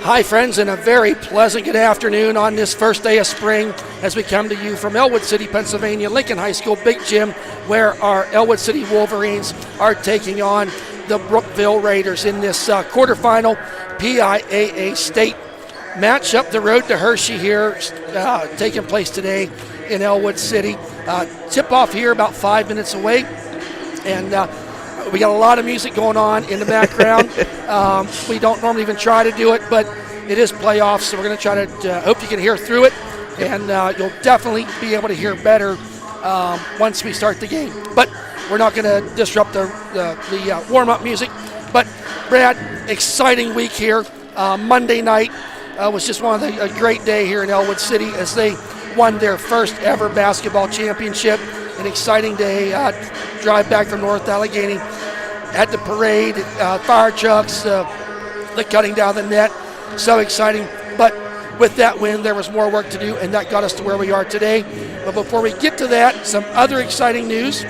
Hi friends, and a very pleasant good afternoon on this first day of spring as we come to you from Ellwood City, Pennsylvania, Lincoln High School Big Gym, where our Ellwood City Wolverines are taking on the Brookville Raiders in this quarterfinal PIAA state matchup. The road to Hershey here taking place today in Ellwood City. Tip off here about 5 minutes away, and we got a lot of music going on in the background. We don't normally even try to do it, but it is playoffs, so we're going to try to hope you can hear through it, and you'll definitely be able to hear better once we start the game. But we're not going to disrupt the warm-up music. But, Brad, exciting week here. Monday night was just a great day here in Ellwood City as they won their first ever basketball championship. An exciting day. Drive back from North Allegheny at the parade, fire trucks, the cutting down the net. So exciting. But with that win, there was more work to do, and that got us to where we are today. But before we get to that, some other exciting news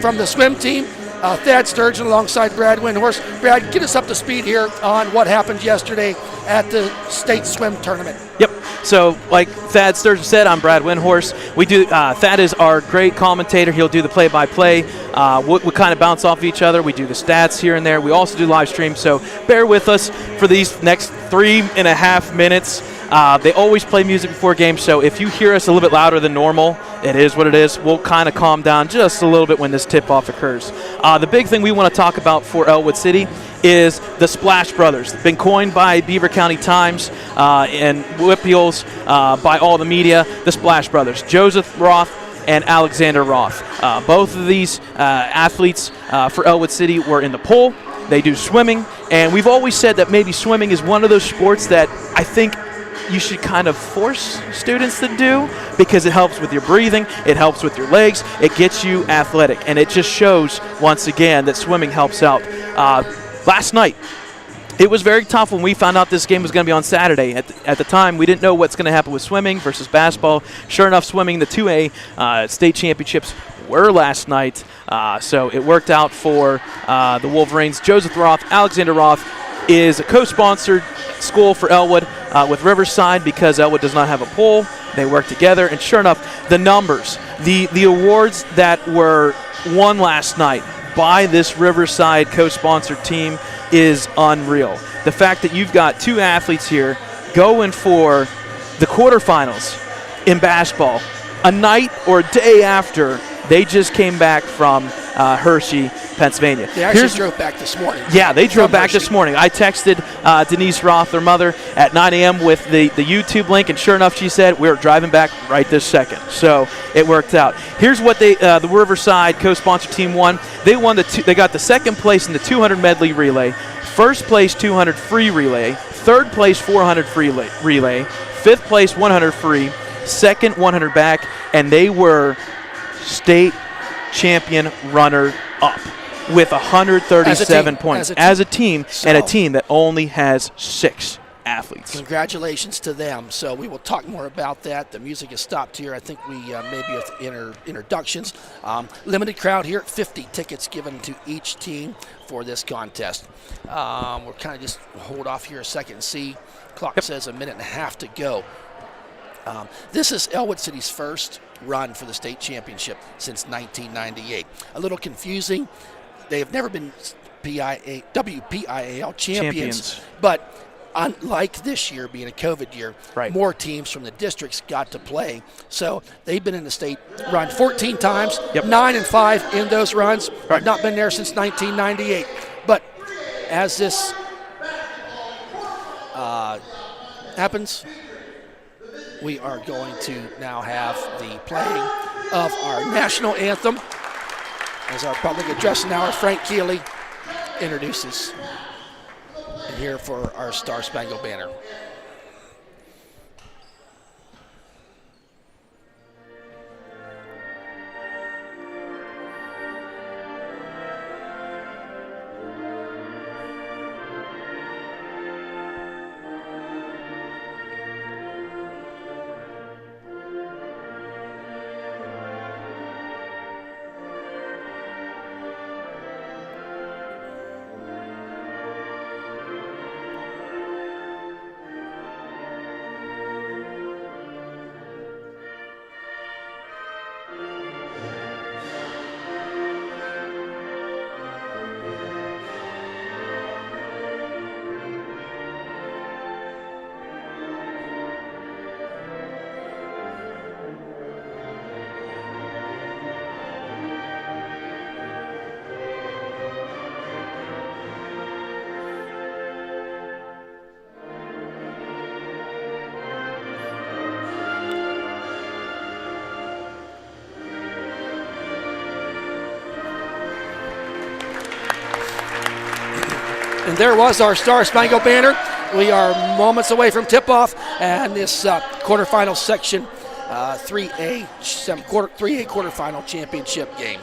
from the swim team. Thad Sturgeon alongside Brad Windhorse. Brad, get us up to speed here on what happened yesterday at the state swim tournament. Yep. So, like Thad Sturgeon said, I'm Brad Windhorse. We do. Thad is our great commentator. He'll do the play-by-play. We kind of bounce off each other. We do the stats here and there. We also do live stream. So bear with us for these next 3.5 minutes. They always play music before games, so if you hear us a little bit louder than normal, it is what it is. We'll kind of calm down just a little bit when this tip-off occurs. The big thing we want to talk about for Ellwood City is the Splash Brothers. Been coined by Beaver County Times and Whippeals by all the media, the Splash Brothers. Joseph Roth and Alexander Roth. Both of these athletes for Ellwood City were in the pool. They do swimming, and we've always said that maybe swimming is one of those sports that I think you should kind of force students to do because it helps with your breathing, it helps with your legs, it gets you athletic, and it just shows once again that swimming helps out. Last night, it was very tough when we found out this game was going to be on Saturday. At the time, we didn't know what's going to happen with swimming versus basketball. Sure enough, swimming, the 2A state championships were last night, so it worked out for the Wolverines. Joseph Roth, Alexander Roth is a co-sponsored school for Ellwood with Riverside because Ellwood does not have a pool. They work together, and sure enough, the numbers, the awards that were won last night by this Riverside co-sponsored team is unreal. The fact that you've got two athletes here going for the quarterfinals in basketball a night or a day after they just came back from Hershey, Pennsylvania. They actually drove back this morning. Yeah, they drove back this morning. I texted Denise Roth, their mother, at 9 a.m. with the YouTube link, and sure enough, she said, we're driving back right this second. So it worked out. Here's what the Riverside co-sponsor team won. They won they got the second place in the 200 medley relay, first place 200 free relay, third place 400 free relay, fifth place 100 free, second 100 back, and they were state champion runner-up with 137 points as a team, and a team that only has 6 athletes. Congratulations to them. So we will talk more about that. The music is stopped here. I think we maybe with introductions. Limited crowd here, 50 tickets given to each team for this contest. We'll kind of just hold off here a second and see. Clock says a minute and a half to go. This is Ellwood City's first run for the state championship since 1998. A little confusing. They have never been WPIAL champions. But unlike this year being a COVID year, more teams from the districts got to play. So they've been in the state run 14 times, 9-5 in those runs. Have not been there since 1998. But as this happens, we are going to now have the playing of our national anthem as our public address announcer, Frank Keeley, introduces here for our Star Spangled Banner. And there was our Star Spangled Banner. We are moments away from tip-off, and this quarterfinal section, 3A quarterfinal championship game.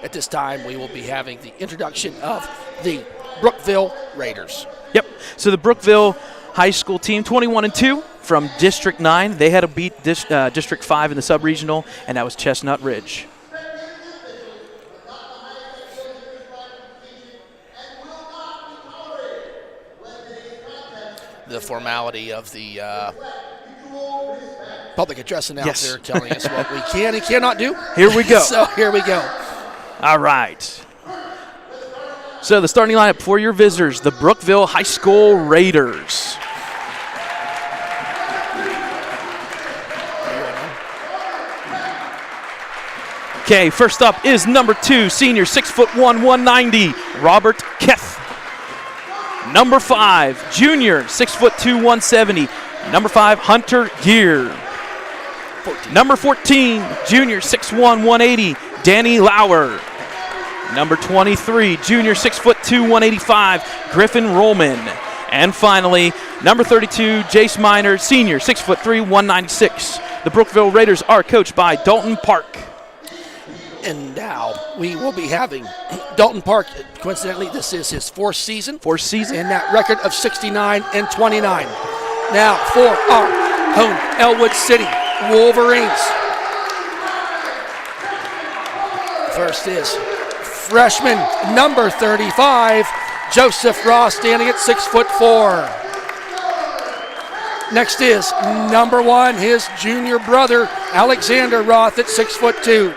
At this time, we will be having the introduction of the Brookville Raiders. Yep. So the Brookville High School team, 21-2 from District 9. They had to beat District 5 in the sub-regional, and that was Chestnut Ridge. The formality of the public address announcer telling us what we can and cannot do. Here we go. So here we go. All right. So the starting lineup for your visitors, the Brookville High School Raiders. Okay, first up is number 2, senior, 6'1", 190, Robert Keth. Number 5, junior, 6'2", 170, number 5, Hunter Gear. Number 14, junior, 6'1", 180, Danny Lauer. Number 23, junior, 6'2", 185, Griffin Rollman. And finally, number 32, Jace Miner, senior, 6'3", 196. The Brookville Raiders are coached by Dalton Park. And now we will be having Dalton Park. Coincidentally, this is his fourth season. And that record of 69-29. Now for our home Ellwood City Wolverines. First is freshman number 35, Joseph Ross, standing at 6'4". Next is number 1, his junior brother, Alexander Roth, at 6'2".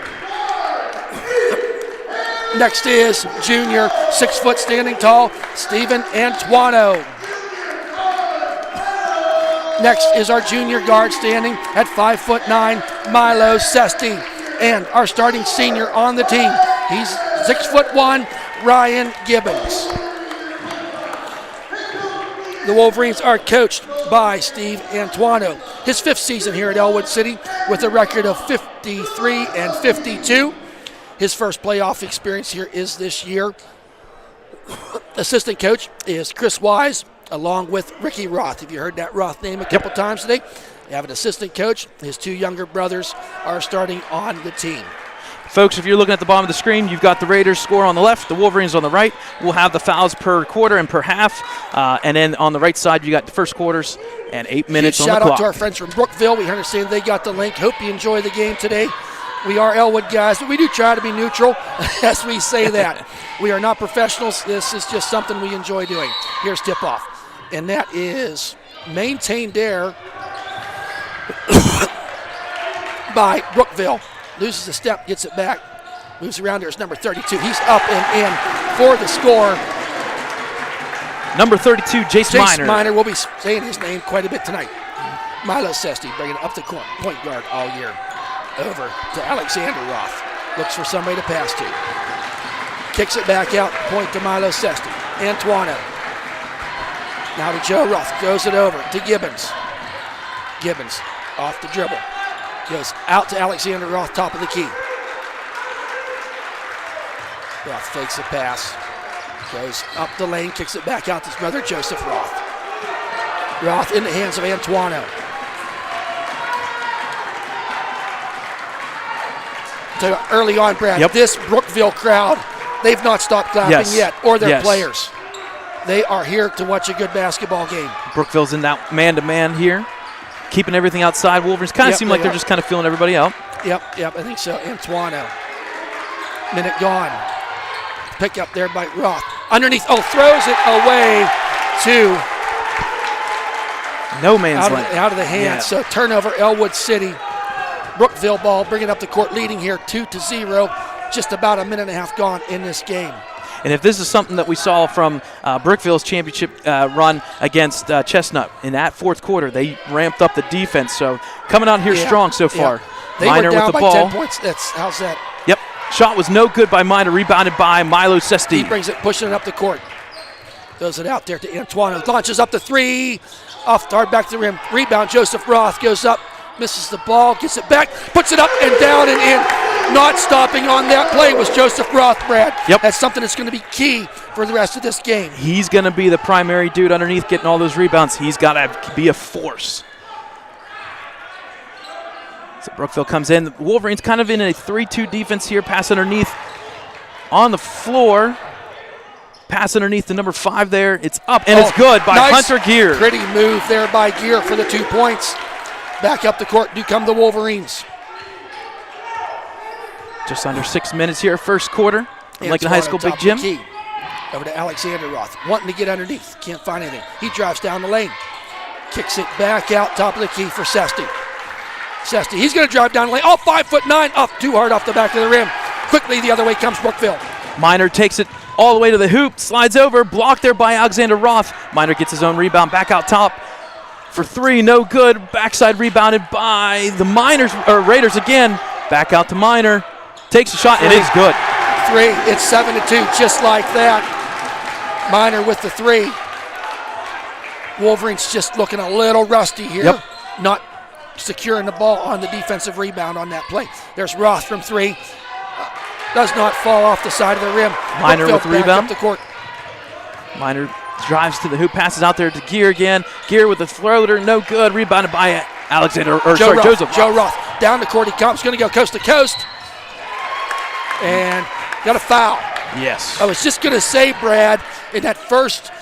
Next is junior, 6 foot standing tall, Stephen Antuano. Next is our junior guard standing at 5'9", Milo Sesti. And our starting senior on the team, he's 6'1", Ryan Gibbons. The Wolverines are coached by Steve Antuano. His 5th season here at Ellwood City with a record of 53-52. His first playoff experience here is this year. Assistant coach is Chris Wise, along with Ricky Roth. Have you heard that Roth name a couple times today? You have an assistant coach. His 2 younger brothers are starting on the team. Folks, if you're looking at the bottom of the screen, you've got the Raiders score on the left, the Wolverines on the right. We'll have the fouls per quarter and per half. And then on the right side, you got the first quarters and 8 minutes on the clock. Shout out to our friends from Brookville. We understand they got the link. Hope you enjoy the game today. We are Ellwood guys, but we do try to be neutral as we say that. We are not professionals. This is just something we enjoy doing. Here's tip-off. And that is maintained there by Brookville. Loses a step, gets it back, moves around. There's number 32. He's up and in for the score. Number 32, Jace Miner. Miner will be saying his name quite a bit tonight. Milo Sesti bringing it up the court, point guard all year. Over to Alexander Roth. Looks for somebody to pass to. Kicks it back out, point to Milo Sesti. Antuano. Now to Joe Roth. Goes it over to Gibbons. Gibbons off the dribble. Goes out to Alexander Roth, top of the key. Roth fakes a pass. Goes up the lane, kicks it back out to his brother Joseph Roth. Roth in the hands of Antuano. Early on, Brad, this Brookville crowd, they've not stopped clapping yet, or their players. They are here to watch a good basketball game. Brookville's in that man-to-man here, keeping everything outside. Wolverines kind of seem like they're just kind of feeling everybody out. Yep, I think so. Antuano. Minute gone. Pick up there by Roth. Underneath, throws it away to no man's land. Out of the hands. So turnover, Ellwood City. Brookville ball bringing up the court, leading here 2-0. Just about a minute and a half gone in this game. And if this is something that we saw from Brookville's championship run against Chestnut in that fourth quarter, they ramped up the defense. So coming out here strong so far. They Miner were down with the by ball. 10 points. How's that? Yep. Shot was no good by Miner. Rebounded by Milo Sesti. He brings it, pushing it up the court. Throws it out there to Antuano. Launches up the 3. Off guard, back to the rim. Rebound, Joseph Roth goes up. Misses the ball, gets it back, puts it up and down and in. Not stopping on that play was Joseph Roth, Brad. Yep. That's something that's going to be key for the rest of this game. He's going to be the primary dude underneath getting all those rebounds. He's got to be a force. So Brookville comes in. The Wolverines kind of in a 3-2 defense here. Pass underneath on the floor. Pass underneath the number 5 there. It's up, and it's good by nice, Hunter Gear. Pretty move there by Gear for the 2 points. Back up the court do come the Wolverines. Just under 6 minutes here, first quarter. Lincoln High School, Big Jim. Over to Alexander Roth, wanting to get underneath. Can't find anything. He drives down the lane. Kicks it back out, top of the key for Sesti. Sesti, he's going to drive down the lane. Oh, 5'9", up too hard off the back of the rim. Quickly the other way comes Brookville. Miner takes it all the way to the hoop, slides over, blocked there by Alexander Roth. Miner gets his own rebound back out top for 3, no good. Backside rebounded by the Raiders again. Back out to Miner. Takes a shot, and it is good. 3, it's 7-2, just like that. Miner with the 3. Wolverines just looking a little rusty here. Yep. Not securing the ball on the defensive rebound on that play. There's Roth from 3. Does not fall off the side of the rim. Miner with the rebound. Up the court. Miner drives to the hoop, passes out there to Gear again. Gear with the floater, no good. Rebounded by Joseph. Joe Roth. Down the court he comes, going to go coast to coast. And got a foul. Yes. I was just going to say, Brad, in that first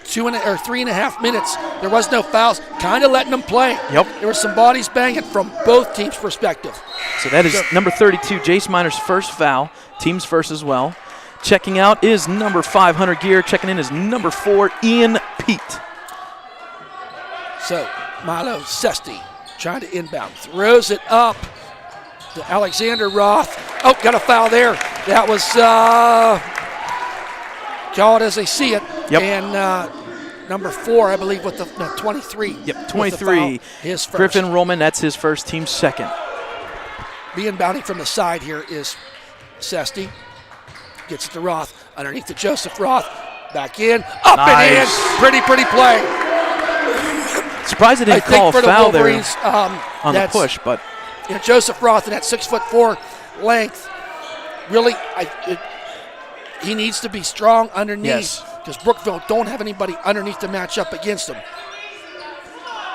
3.5 minutes, there was no fouls. Kind of letting them play. Yep. There were some bodies banging from both teams' perspective. So that is number 32, Jace Miner's first foul. Team's first as well. Checking out is number 5, Hunter Gear. Checking in is number 4, Ian Pete. So Milo Sesti trying to inbound. Throws it up to Alexander Roth. Oh, got a foul there. That was called as they see it. Yep. And number 4, I believe, with the 23. Yep, 23. His first. Griffin Roman, that's his first, team second. The inbounding from the side here is Sesti. Gets it to Roth. Underneath to Joseph Roth. Back in. Up and in. Pretty play. Surprised they didn't call a foul there on the push, but Joseph Roth in that 6'4" length, really, he needs to be strong underneath because Brookville don't have anybody underneath to match up against him.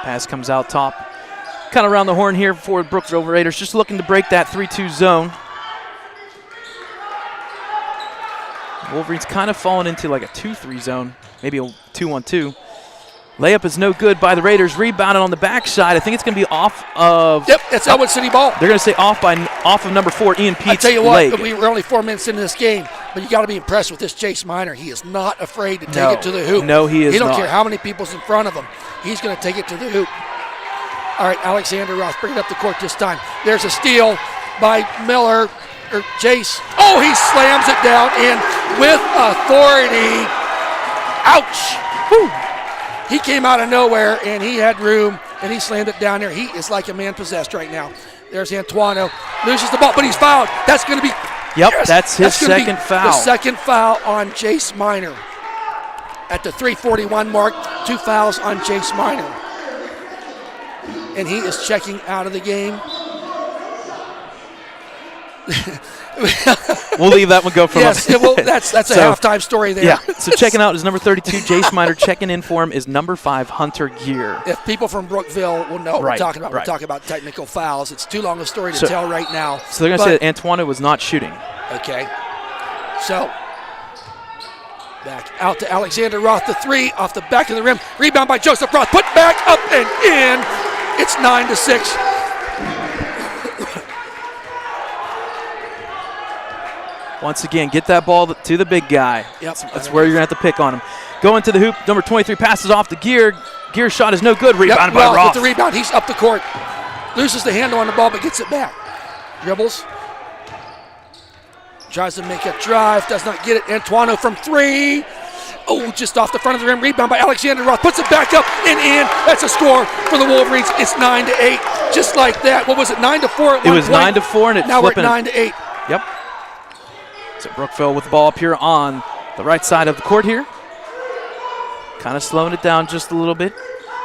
Pass comes out top, kind of around the horn here for Brookville Raiders, just looking to break that 3-2 zone. Wolverines kind of falling into like a 2-3 zone, maybe a 2-1-2. Layup is no good by the Raiders. Rebounded on the backside. I think it's going to be off of. Yep, it's Ellwood City ball. They're going to say off of number 4, Ian Pete's leg. I tell you what, we were only 4 minutes into this game, but you got to be impressed with this Jace Miner. He is not afraid to take it to the hoop. No, he is not. He don't care how many people's in front of him. He's going to take it to the hoop. All right, Alexander Roth bringing up the court this time. There's a steal by Miller, or Jace. Oh, he slams it down in with authority. Ouch. Whew. He came out of nowhere, and he had room, and he slammed it down there. He is like a man possessed right now. There's Antuano. Loses the ball, but he's fouled. That's going to be. Yep, that's his second foul. The second foul on Jace Miner. At the 3:41 mark, 2 fouls on Jace Miner. And he is checking out of the game. We'll leave that one go for yes, well, that's a halftime story there. Yeah, so checking out is number 32, Jace Miner. Checking in for him is number 5, Hunter Gear. If people from Brookville will know what we're talking about, we're talking about technical fouls. It's too long a story to tell right now. So they're going to say that Antuano was not shooting. Okay. So, back out to Alexander Roth, the 3 off the back of the rim. Rebound by Joseph Roth. Put back, up and in. It's 9-6. Once again, get that ball to the big guy. Yep. That's where you're going to have to pick on him. Going to the hoop, number 23 passes off to Gear. Gear's shot is no good. Rebounded by Roth. With the rebound, he's up the court. Loses the handle on the ball, but gets it back. Dribbles. Tries to make a drive. Does not get it. Antuano from 3. Oh, just off the front of the rim. Rebound by Alexander Roth. Puts it back up and in. That's a score for the Wolverines. It's 9-8. Just like that. What was it, 9-4 at It was 9-4, and it's now flipping. Now we're at 9-8. Yep. So Brookville with the ball up here on the right side of the court here. Kind of slowing it down just a little bit.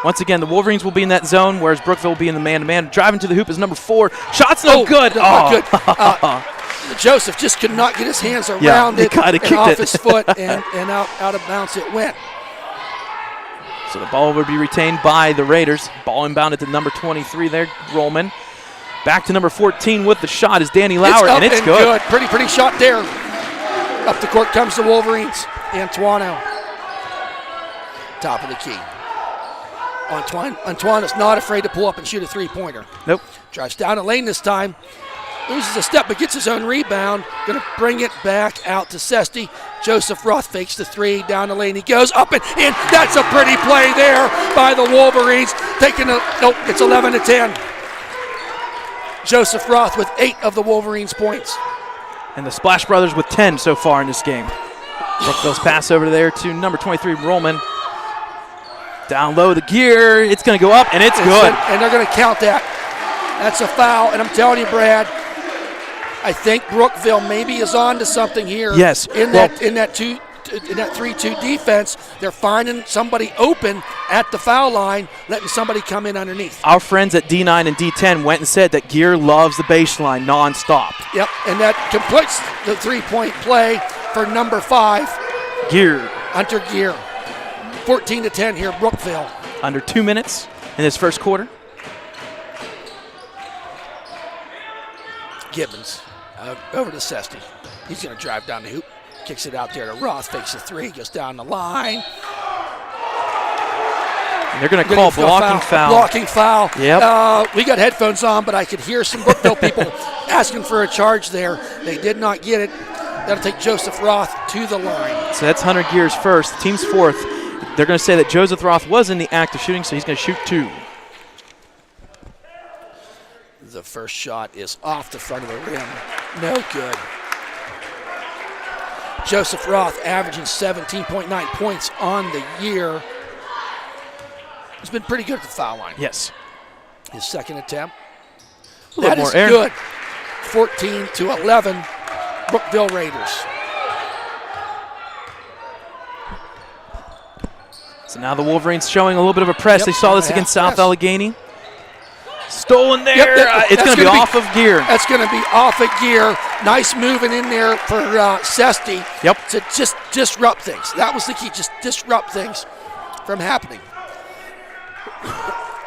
Once again, the Wolverines will be in that zone, whereas Brookville will be in the man-to-man. Driving to the hoop is number 4. Shot's no good. Not good. Joseph just could not get his hands around it and off his foot, and out of bounds it went. So the ball will be retained by the Raiders. Ball inbounded to number 23 there, Rollman. Back to number 14 with the shot is Danny Lauer, and it's good. Pretty shot there. Up the court comes the Wolverines. Antoine. Top of the key. Antoine is not afraid to pull up and shoot a three-pointer. Nope. Drives down the lane this time. Loses a step but gets his own rebound. Going to bring it back out to Sesti. Joseph Roth fakes the 3. Down the lane he goes. Up and in. That's a pretty play there by the Wolverines. It's 11-10. Joseph Roth with 8 of the Wolverines' points. And the Splash Brothers with 10 so far in this game. Brookville's pass over there to number 23, Rollman. Down low, the gear. It's going to go up, and it's good. And they're going to count that. That's a foul. And I'm telling you, Brad, I think Brookville maybe is on to something here. Yes. In that 3-2 defense, they're finding somebody open at the foul line, letting somebody come in underneath. Our friends at D9 and D10 went and said that Gear loves the baseline nonstop. Yep, and that completes the three-point play for number 5. Gear. Hunter Gear. 14-10 here, Brookville. Under 2 minutes in this first quarter. Gibbons over to Sesti. He's going to drive down the hoop. Kicks it out there to Roth, fakes a 3, goes down the line. And they're going to call blocking foul. Blocking foul. Yep. We got headphones on, but I could hear some Brookville people asking for a charge there. They did not get it. That'll take Joseph Roth to the line. So that's Hunter Gear's first. The team's 4th. They're going to say that Joseph Roth was in the act of shooting, so he's going to shoot 2. The first shot is off the front of the rim. No good. Joseph Roth averaging 17.9 points on the year. He's been pretty good at the foul line. Yes. His second attempt. That is good. 14-11, Brookville Raiders. So now the Wolverines showing a little bit of a press. Yep, they saw this against South press. Allegheny. Stolen there. It's going to be off of Gear. That's going to be off of Gear. Nice moving in there for Sesti. Yep. To just disrupt things. That was the key. Just disrupt things from happening.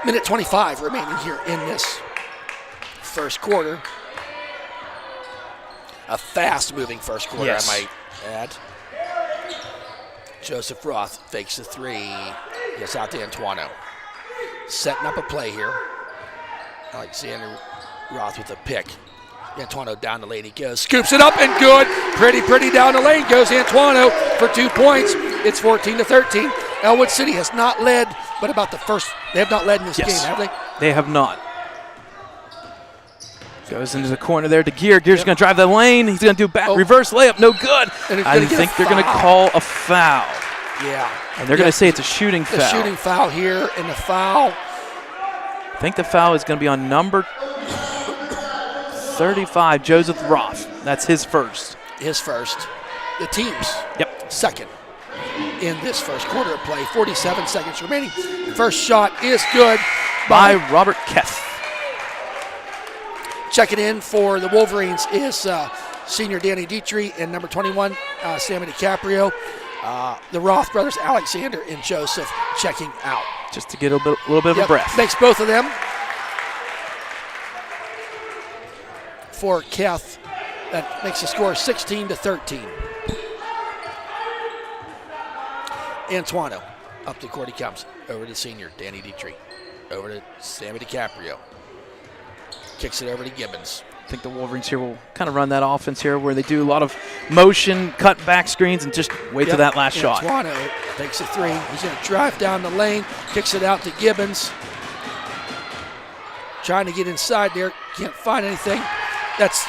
Minute 25 remaining here in this first quarter. A fast-moving first quarter, yes. I might add. Joseph Roth fakes the 3. Gets out to Antoine. Setting up a play here. Alexander Roth with a pick. Antoine down the lane he goes. Scoops it up and good. Pretty down the lane goes Antoine for 2 points. It's 14-13. Ellwood City has not led, but about the first, they have not led in this game, have they? They have not. Goes into the corner there to Gear. Gear's going to drive the lane. He's going to do reverse layup. No good. I think they're going to call a foul. Yeah. And they're going to say it's a shooting foul. A shooting foul here, and the foul. I think the foul is going to be on number 35, Joseph Roth. That's his first. His first. The team's second in this first quarter of play. 47 seconds remaining. First shot is good by Robert Keth. Checking in for the Wolverines is senior Danny Dietrich and number 21, Sammy DiCaprio. The Roth brothers, Alexander and Joseph, checking out. Just to get a little bit of a breath. Makes both of them. For Keth, that makes the score 16-13. Antoine, up the court he comes. Over to senior Danny Dietrich. Over to Sammy DiCaprio. Kicks it over to Gibbons. I think the Wolverines here will kind of run that offense here where they do a lot of motion, cut back screens, and just wait till that last shot. Antoine takes a 3. He's going to drive down the lane, kicks it out to Gibbons. Trying to get inside there, can't find anything. That's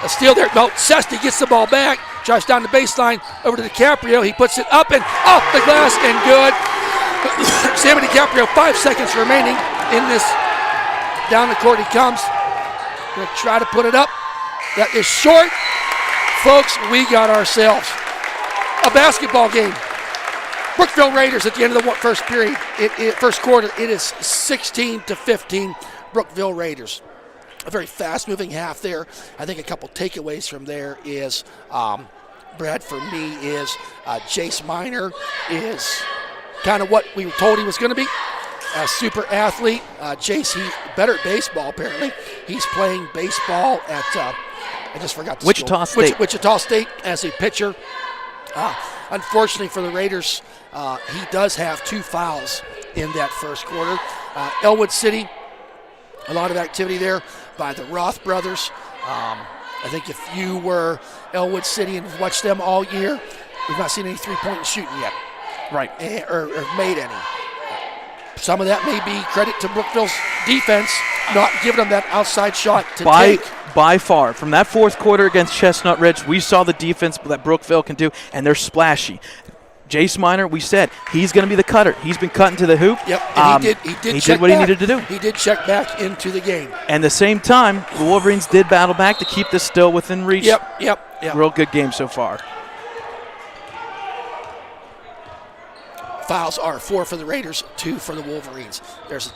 a steal there. No, Sesti gets the ball back, drives down the baseline, over to DiCaprio. He puts it up and off the glass and good. Sammy DiCaprio, 5 seconds remaining in this. Down the court he comes. Going to try to put it up. That is short. Folks, we got ourselves a basketball game. Brookville Raiders at the end of the first period, first quarter, it is 16-15 Brookville Raiders. A very fast-moving half there. I think a couple takeaways from there is, Brad, for me, is Jace Miner is kind of what we were told he was going to be. A super athlete. Jace, he's better at baseball, apparently. He's playing baseball at, I just forgot the Wichita school. State. Wichita State as a pitcher. Unfortunately for the Raiders, he does have 2 fouls in that first quarter. Ellwood City, a lot of activity there by the Roth brothers. I think if you were Ellwood City and watched them all year, we've not seen any three-point shooting yet. Right. Or made any. Some of that may be credit to Brookville's defense, not giving them that outside shot to take. By far, from that fourth quarter against Chestnut Ridge, we saw the defense that Brookville can do, and they're splashy. Jace Miner, we said, he's going to be the cutter. He's been cutting to the hoop. Yep, and he did what he needed to do. He did check back into the game. And at the same time, the Wolverines did battle back to keep this still within reach. Yep. Real good game so far. Fouls are 4 for the Raiders, 2 for the Wolverines. There's a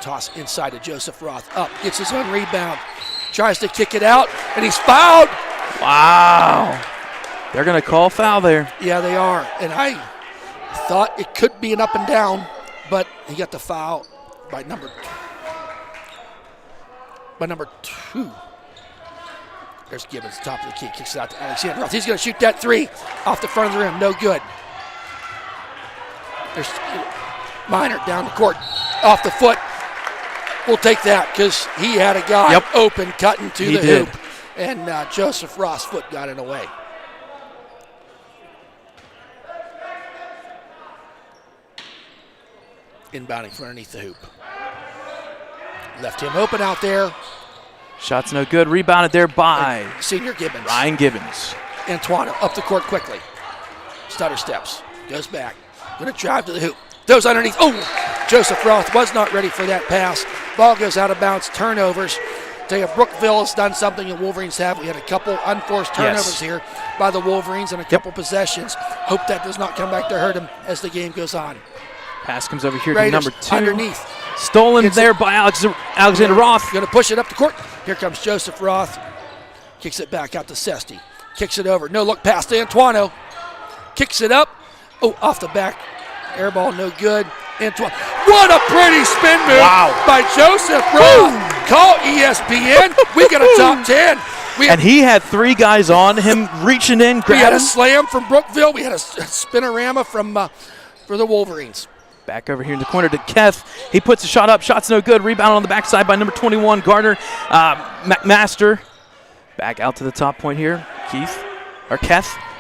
toss inside to Joseph Roth. Up, gets his own rebound. Tries to kick it out, and he's fouled. Wow. They're going to call foul there. Yeah, they are. And I thought it could be an up and down, but he got the foul by number 2. There's Gibbons, top of the key, kicks it out to Alexander Roth. He's going to shoot that 3 off the front of the rim. No good. There's Miner down the court, off the foot. We'll take that because he had a guy open, cutting to the hoop. And Joseph Roth's foot got in the way. Inbounding from underneath the hoop. Left him open out there. Shot's no good. Rebounded there by senior Gibbons. Ryan Gibbons. Antoine up the court quickly. Stutter steps. Goes back. Going to drive to the hoop. Those underneath. Oh! Joseph Roth was not ready for that pass. Ball goes out of bounds. Turnovers. Tell you, Brookville has done something the Wolverines have. We had a couple unforced turnovers here by the Wolverines and a couple possessions. Hope that does not come back to hurt them as the game goes on. Pass comes over here Raiders to number 2. Underneath. Stolen there by Alexander Roth. Going to push it up the court. Here comes Joseph Roth. Kicks it back out to Sesti. Kicks it over. No look pass to Antoino. Kicks it up. Oh, off the back. Air ball, no good. Antoine. What a pretty spin move by Joseph Roth. Call ESPN. We got a top 10. And he had 3 guys on him reaching in, grabbing. We had a slam from Brookville. We had a spinorama for the Wolverines. Back over here in the corner to Keth. He puts a shot up. Shot's no good. Rebound on the backside by number 21, Gardner McMaster. Back out to the top point here. Keth.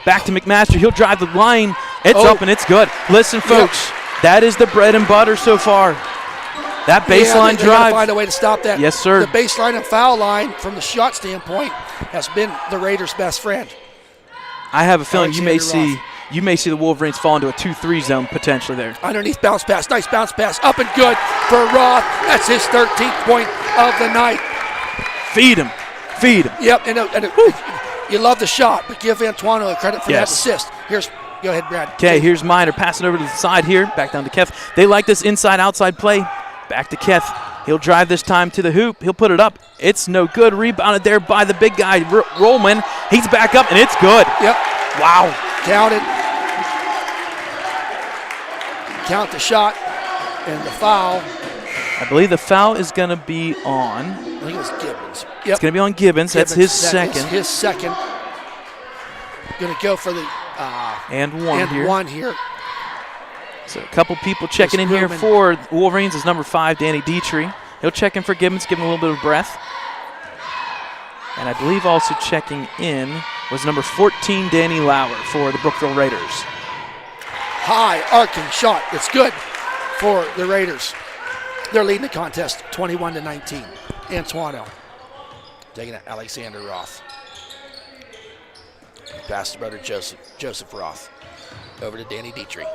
Back to McMaster. He'll drive the line. It's up and it's good. Listen, folks, that is the bread and butter so far. That baseline they drive. Gotta find a way to stop that. Yes, sir. The baseline and foul line from the shot standpoint has been the Raiders' best friend. I have a feeling you may see the Wolverines fall into a 2-3 zone potentially there. Underneath bounce pass. Nice bounce pass. Up and good for Roth. That's his 13th point of the night. Feed him. Yep, and you love the shot, but give Antoine credit for that assist. Go ahead, Brad. Okay, here's Miner passing over to the side here. Back down to Keth. They like this inside-outside play. Back to Keth. He'll drive this time to the hoop. He'll put it up. It's no good. Rebounded there by the big guy, Rollman. He's back up, and it's good. Yep. Wow. Counted. Count the shot and the foul. I believe the foul is going to be on. I think it was Gibbons. Yep. It's going to be on Gibbons. That's his second. His second. Going to go for the one here. So a couple people checking in here for Wolverines is number 5, Danny Dietrich. He'll check in for Gibbons, give him a little bit of breath. And I believe also checking in was number 14, Danny Lauer for the Brookville Raiders. High arcing shot. It's good for the Raiders. They're leading the contest 21-19. Antoino taking it, Alexander Roth. Pass to brother Joseph Roth. Over to Danny Dietrich.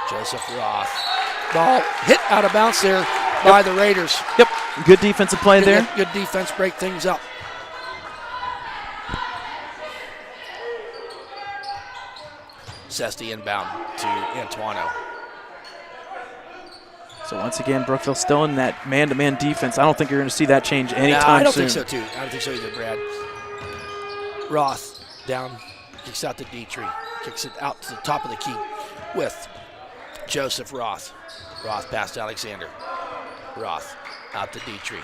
Joseph Roth. Ball hit out of bounds there by the Raiders. Yep, good defensive play there. Good defense, break things up. Sesti inbound to Antuano. So once again, Brookville still in that man-to-man defense. I don't think you're going to see that change anytime soon. I don't think so, too. I don't think so either, Brad. Roth down, kicks out to Dietrich. Kicks it out to the top of the key with Joseph Roth. Roth past Alexander. Roth out to Dietrich.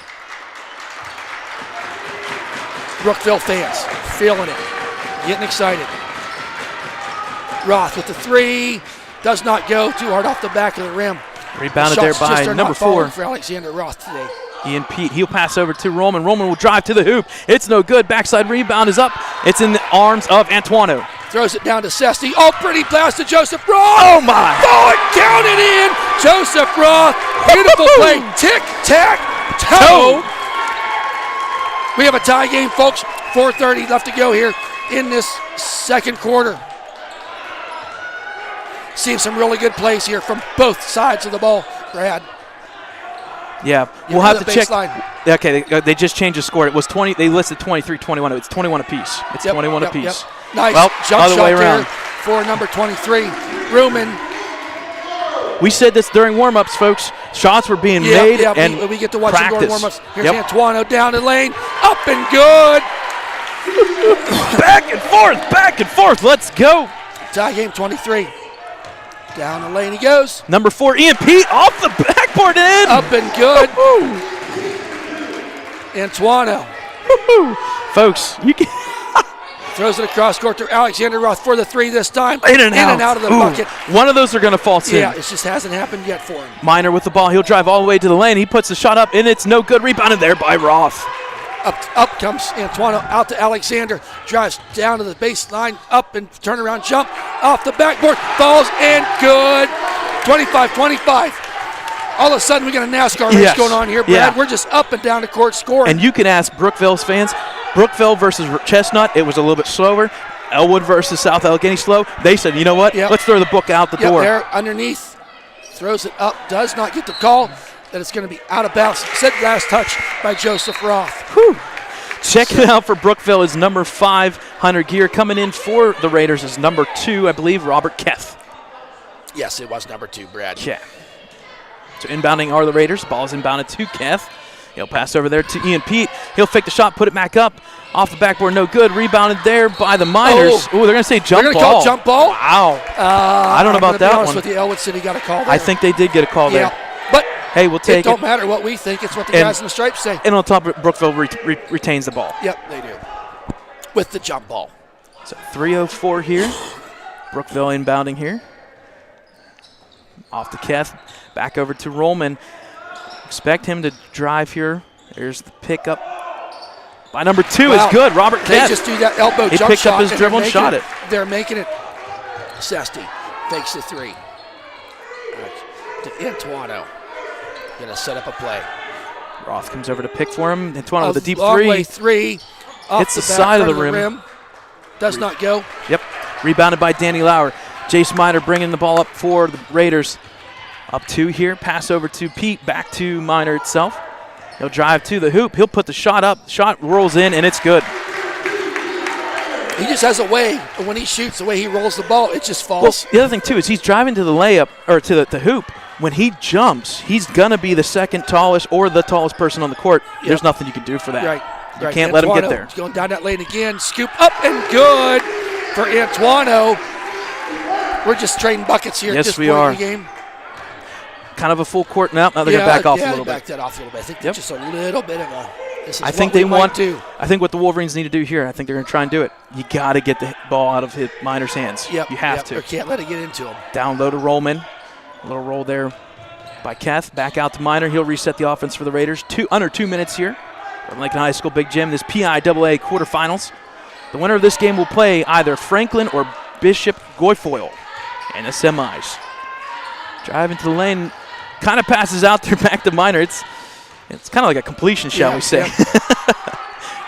Brookville fans feeling it, getting excited. Roth with the three. Does not go, too hard off the back of the rim. Rebounded there by number 4. For Alexander Roth today. Ian Pete, he'll pass over to Roman. Roman will drive to the hoop. It's no good. Backside rebound is up. It's in the arms of Antuano. Throws it down to Sesti. Oh, pretty pass to Joseph Roth. Oh, my. Oh, and counted in. Joseph Roth. Beautiful play. Tic-tac-toe. We have a tie game, folks. 4:30 left to go here in this second quarter. Seeing some really good plays here from both sides of the ball, Brad. Yeah, we'll have to check. Baseline. Okay, they just changed the score. It was 20. They listed 23-21. It's 21 apiece. It's 21 apiece. Yep. Nice well, jump other shot way there around. for number 23, Ruman. We said this during warm-ups, folks. Shots were being made and we get to watch practice. it during warm-ups. Here's Antuano down the lane, up and good. Back and forth. Let's go. Tie game 23. Down the lane he goes. Number 4, Ian Pete, off the backboard in. Up and good. Antuano. Folks, you can throws it across court to Alexander Roth for the three this time. In and out of the bucket. One of those are going to fall soon. Yeah, it just hasn't happened yet for him. Miner with the ball. He'll drive all the way to the lane. He puts the shot up, and it's no good. Rebounded there by Roth. Up comes Antuano, out to Alexander, drives down to the baseline, up and turnaround jump, off the backboard, falls and good. 25-25. All of a sudden we got a NASCAR race going on here, Brad. Yeah. We're just up and down the court scoring. And you can ask Brookville's fans, Brookville versus Chestnut, it was a little bit slower. Ellwood versus South Allegheny slow. They said, you know what, let's throw the book out the door. There underneath, throws it up, does not get the call. That it's going to be out of bounds. Said last touch by Joseph Roth. Whew. Check it out for Brookville is number 5, Hunter Gear. Coming in for the Raiders is number 2, I believe, Robert Keth. Yes, it was number 2, Brad. Yeah. So inbounding are the Raiders. Ball is inbounded to Keth. He'll pass over there to Ian Pete. He'll fake the shot, put it back up. Off the backboard, no good. Rebounded there by the Miners. Ooh, they're going to say jump ball. They're going to call jump ball? Wow. I don't know about that one. With the Ellwood City got a call there. I think they did get a call there. But hey, we'll take it. It don't matter what we think. It's what the guys in the stripes say. And on top, Brookville retains the ball. Yep, they do. With the jump ball. So 3:04 here. Brookville inbounding here. Off to Keth. Back over to Roman. Expect him to drive here. There's the pickup by number 2 is good. Robert Keth. They just do that elbow jump shot. He picked up his dribble and shot it. They're making it. Sesti fakes the 3. To Antuano. Going to set up a play. Roth comes over to pick for him. Antuano with a deep long 3. Way 3. Hits the side of the rim. Does not go. Yep. Rebounded by Danny Lauer. Jace Miner bringing the ball up for the Raiders. Up 2 here. Pass over to Pete. Back to Miner itself. He'll drive to the hoop. He'll put the shot up. Shot rolls in, and it's good. He just has a way. When he shoots, the way he rolls the ball, it just falls. Well, the other thing, too, is he's driving to the layup, or to the hoop. When he jumps, he's going to be the second tallest or the tallest person on the court. Yep. There's nothing you can do for that. Right. You can't let him get there. He's going down that lane again. Scoop up and good for Antuano. We're just trading buckets here. Yes, at this we point are. In the game. Kind of a full court now. Now they're going to back off a little bit. Back that off a little bit. I think just a little bit of a. I think they want to. I think what the Wolverines need to do here, I think they're going to try and do it. You got to get the ball out of Miner's hands. Yep. You have to. Or can't let it get into him. Down low to Roman. A little roll there by Keth. Back out to Miner. He'll reset the offense for the Raiders. Under 2 minutes here from Lincoln High School Big Gym. This PIAA quarterfinals. The winner of this game will play either Franklin or Bishop Guilfoyle in the semis. Driving to the lane. Kind of passes out there back to Miner. It's kind of like a completion, shall we say.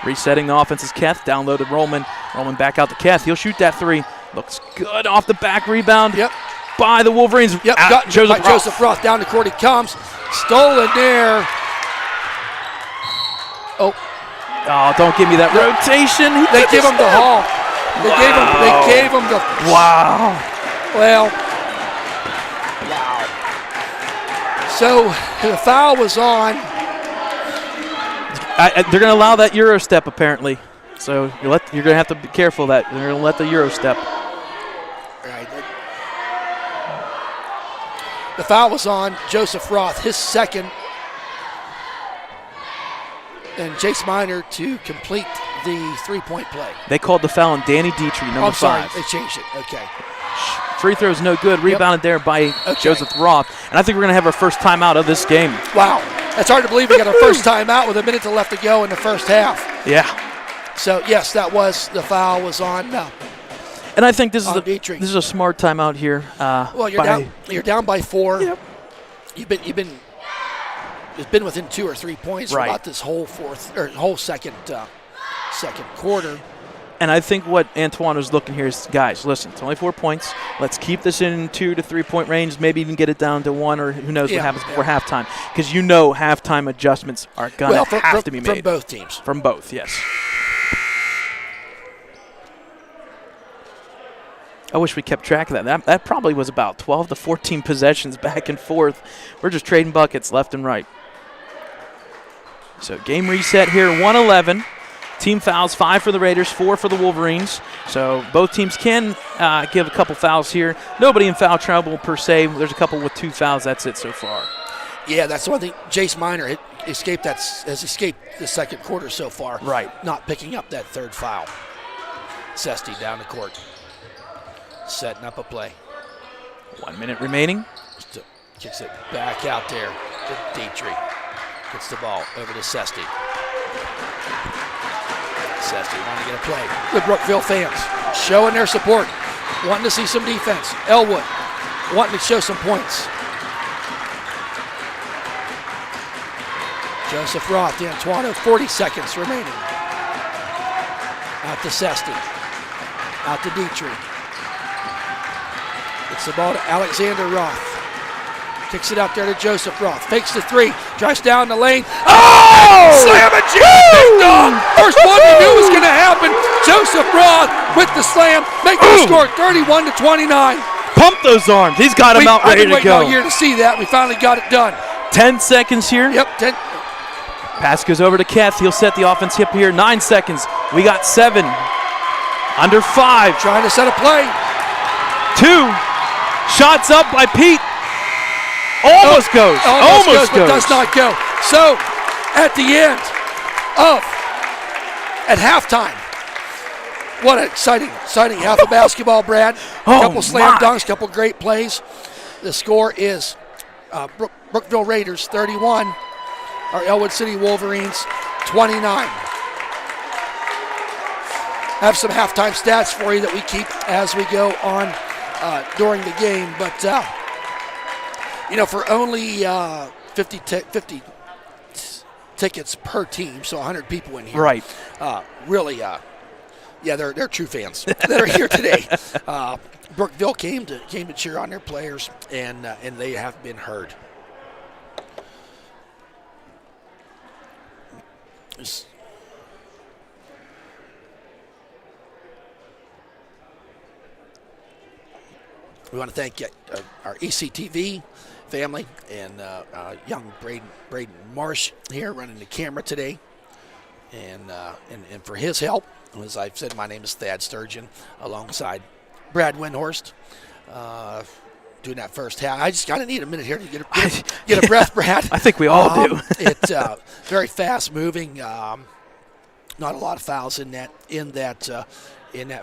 Resetting the offense is Keth. Down low to Roman. Roman back out to Keth. He'll shoot that 3. Looks good off the back rebound. Yep. By the Wolverines. Yep. Got Joseph Roth. Down the court he comes. Stolen there. Oh, don't give me that rotation. They give him the haul. They gave him the. Wow. Well, wow. So the foul was on. They're going to allow that Euro step, apparently. So you're going to have to be careful that they're going to let the Euro step. Right. The foul was on Joseph Roth, his second. And Jace Miner to complete the three-point play. They called the foul on Danny Dietrich, number 5. Sorry, they changed it. Okay. Free throws no good. Rebounded there by Joseph Roth. And I think we're going to have our first timeout of this game. Wow. That's hard to believe we got our first timeout with a minute left to go in the first half. Yeah. So, yes, that was the foul was on and I think this is a smart timeout here. Well, you're down by 4. Yep. You've been within 2 or 3 points for about this whole second quarter. And I think what Antoine was looking here is, guys, listen, it's only 4 points. Let's keep this in 2 to 3 point range, maybe even get it down to 1, or who knows what happens before halftime. Because halftime adjustments are going to have to be made. From both teams. From both, yes. I wish we kept track of that. That probably was about 12 to 14 possessions back and forth. We're just trading buckets left and right. So game reset here, 111. Team fouls, 5 for the Raiders, 4 for the Wolverines. So both teams can give a couple fouls here. Nobody in foul trouble per se. There's a couple with 2 fouls. That's it so far. Yeah, that's the one thing. Jace Miner has escaped the second quarter so far. Right. Not picking up that third foul. Sesty down the court. Setting up a play. 1 minute remaining. Kicks it back out there to Dietrich. Gets the ball over to Sesty. Sesty wanting to get a play. The Brookville fans showing their support, wanting to see some defense. Ellwood wanting to show some points. Joseph Roth, D'Antuono, 40 seconds remaining. Out to Sesty. Out to Dietrich. Gets the ball to Alexander Roth. Kicks it out there to Joseph Roth. Fakes the 3. Drives down the lane. Oh! Slam and jam! First one we knew was going to happen. Joseph Roth with the slam. Making the score 31-29. Pump those arms. He's got him out ready to go. I've been waiting all year to see that. We finally got it done. 10 seconds here. Yep, 10. Pass goes over to Keth. He'll set the offense hip here. 9 seconds. We got 7. Under 5. Trying to set a play. 2. Shots up by Pete. Almost goes. Almost goes. But does not go. So, at the end at halftime, what an exciting half of basketball, Brad. Couple slam dunks, couple great plays. The score is Brookville Raiders 31, our Ellwood City Wolverines 29. Have some halftime stats for you that we keep as we go on during the game, but for only 50 tickets per team, so 100 people in here. Right. Really, they're true fans that are here today. Brookville came to cheer on their players, and they have been heard. We want to thank our ECTV family and young Braden Marsh here running the camera today, and for his help. As I've said, my name is Thad Sturgeon, alongside Brad Windhorst, doing that first half. I just kind of need a minute here to get a breath, Brad. I think we all do. It's very fast moving. Not a lot of fouls in that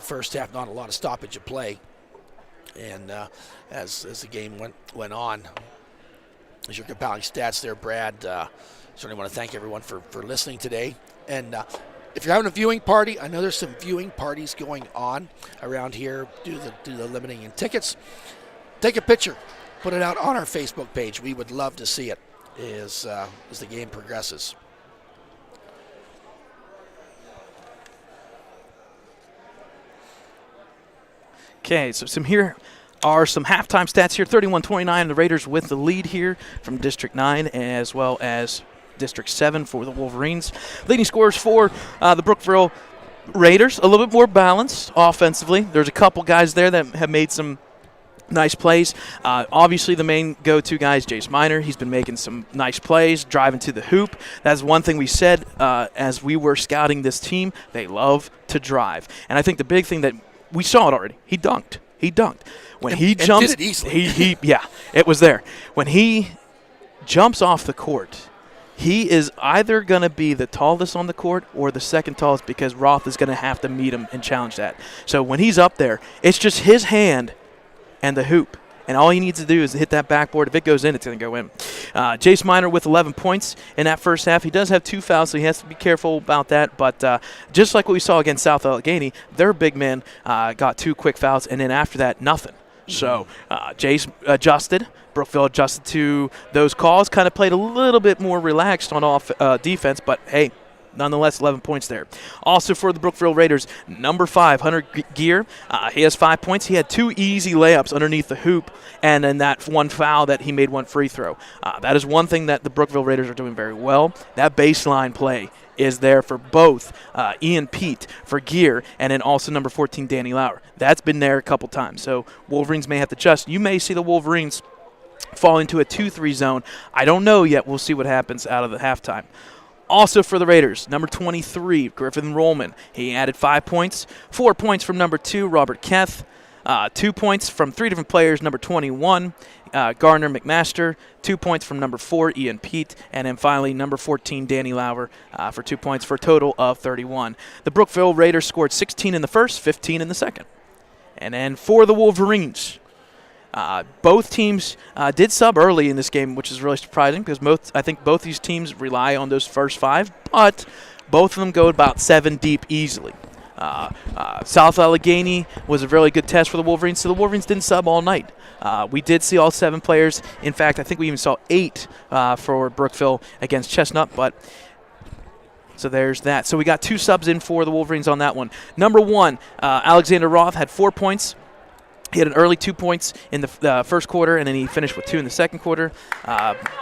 first half. Not a lot of stoppage of play. And as the game went on, as your compelling stats there, Brad, certainly want to thank everyone for listening today. And if you're having a viewing party, I know there's some viewing parties going on around here due to the limiting in tickets. Take a picture, put it out on our Facebook page. We would love to see it as the game progresses. Okay, so here are some halftime stats here. 31-29, the Raiders with the lead here from District 9 as well as District 7 for the Wolverines. Leading scorers for the Brookville Raiders, a little bit more balanced offensively. There's a couple guys there that have made some Nice plays. Obviously, the main go-to guy is Jace Miner. He's been making some nice plays, driving to the hoop. That's one thing we said as we were scouting this team. They love to drive. And I think the big thing that we saw it already, he dunked. When he jumps, did it easily. It was there. When he jumps off the court, he is either going to be the tallest on the court or the second tallest because Roth is going to have to meet him and challenge that. So when he's up there, it's just his hand and the hoop. And all he needs to do is hit that backboard. If it goes in, it's going to go in. Jace Miner with 11 points in that first half. He does have 2 fouls, so he has to be careful about that. But just like what we saw against South Allegheny, their big man got 2 quick fouls, and then after that, nothing. So Jace adjusted. Brookville adjusted to those calls, kind of played a little bit more relaxed on defense, but hey, nonetheless, 11 points there. Also for the Brookville Raiders, number 5, Hunter Gear. He has 5 points. He had 2 easy layups underneath the hoop, and then that 1 foul that he made 1 free throw. That is one thing that the Brookville Raiders are doing very well. That baseline play is there for both Ian Pete for Gear and then also number 14, Danny Lauer. That's been there a couple times. So Wolverines may have to adjust. You may see the Wolverines fall into a 2-3 zone. I don't know yet. We'll see what happens out of the halftime. Also for the Raiders, number 23, Griffin Rollman. He added 5 points. 4 points from number 2, Robert Keth. 2 points from 3 different players, number 21, Gardner McMaster. 2 points from number 4, Ian Pete. And then finally, number 14, Danny Lauer for 2 points for a total of 31. The Brookville Raiders scored 16 in the first, 15 in the second. And then for the Wolverines, both teams did sub early in this game, which is really surprising because I think both these teams rely on those first 5, but both of them go about 7 deep easily. South Allegheny was a really good test for the Wolverines, so the Wolverines didn't sub all night. We did see all 7 players. In fact, I think we even saw 8 for Brookville against Chestnut, but so there's that. So we got 2 subs in for the Wolverines on that one. Number 1, Alexander Roth had 4 points. He had an early 2 points in the first quarter, and then he finished with 2 in the second quarter.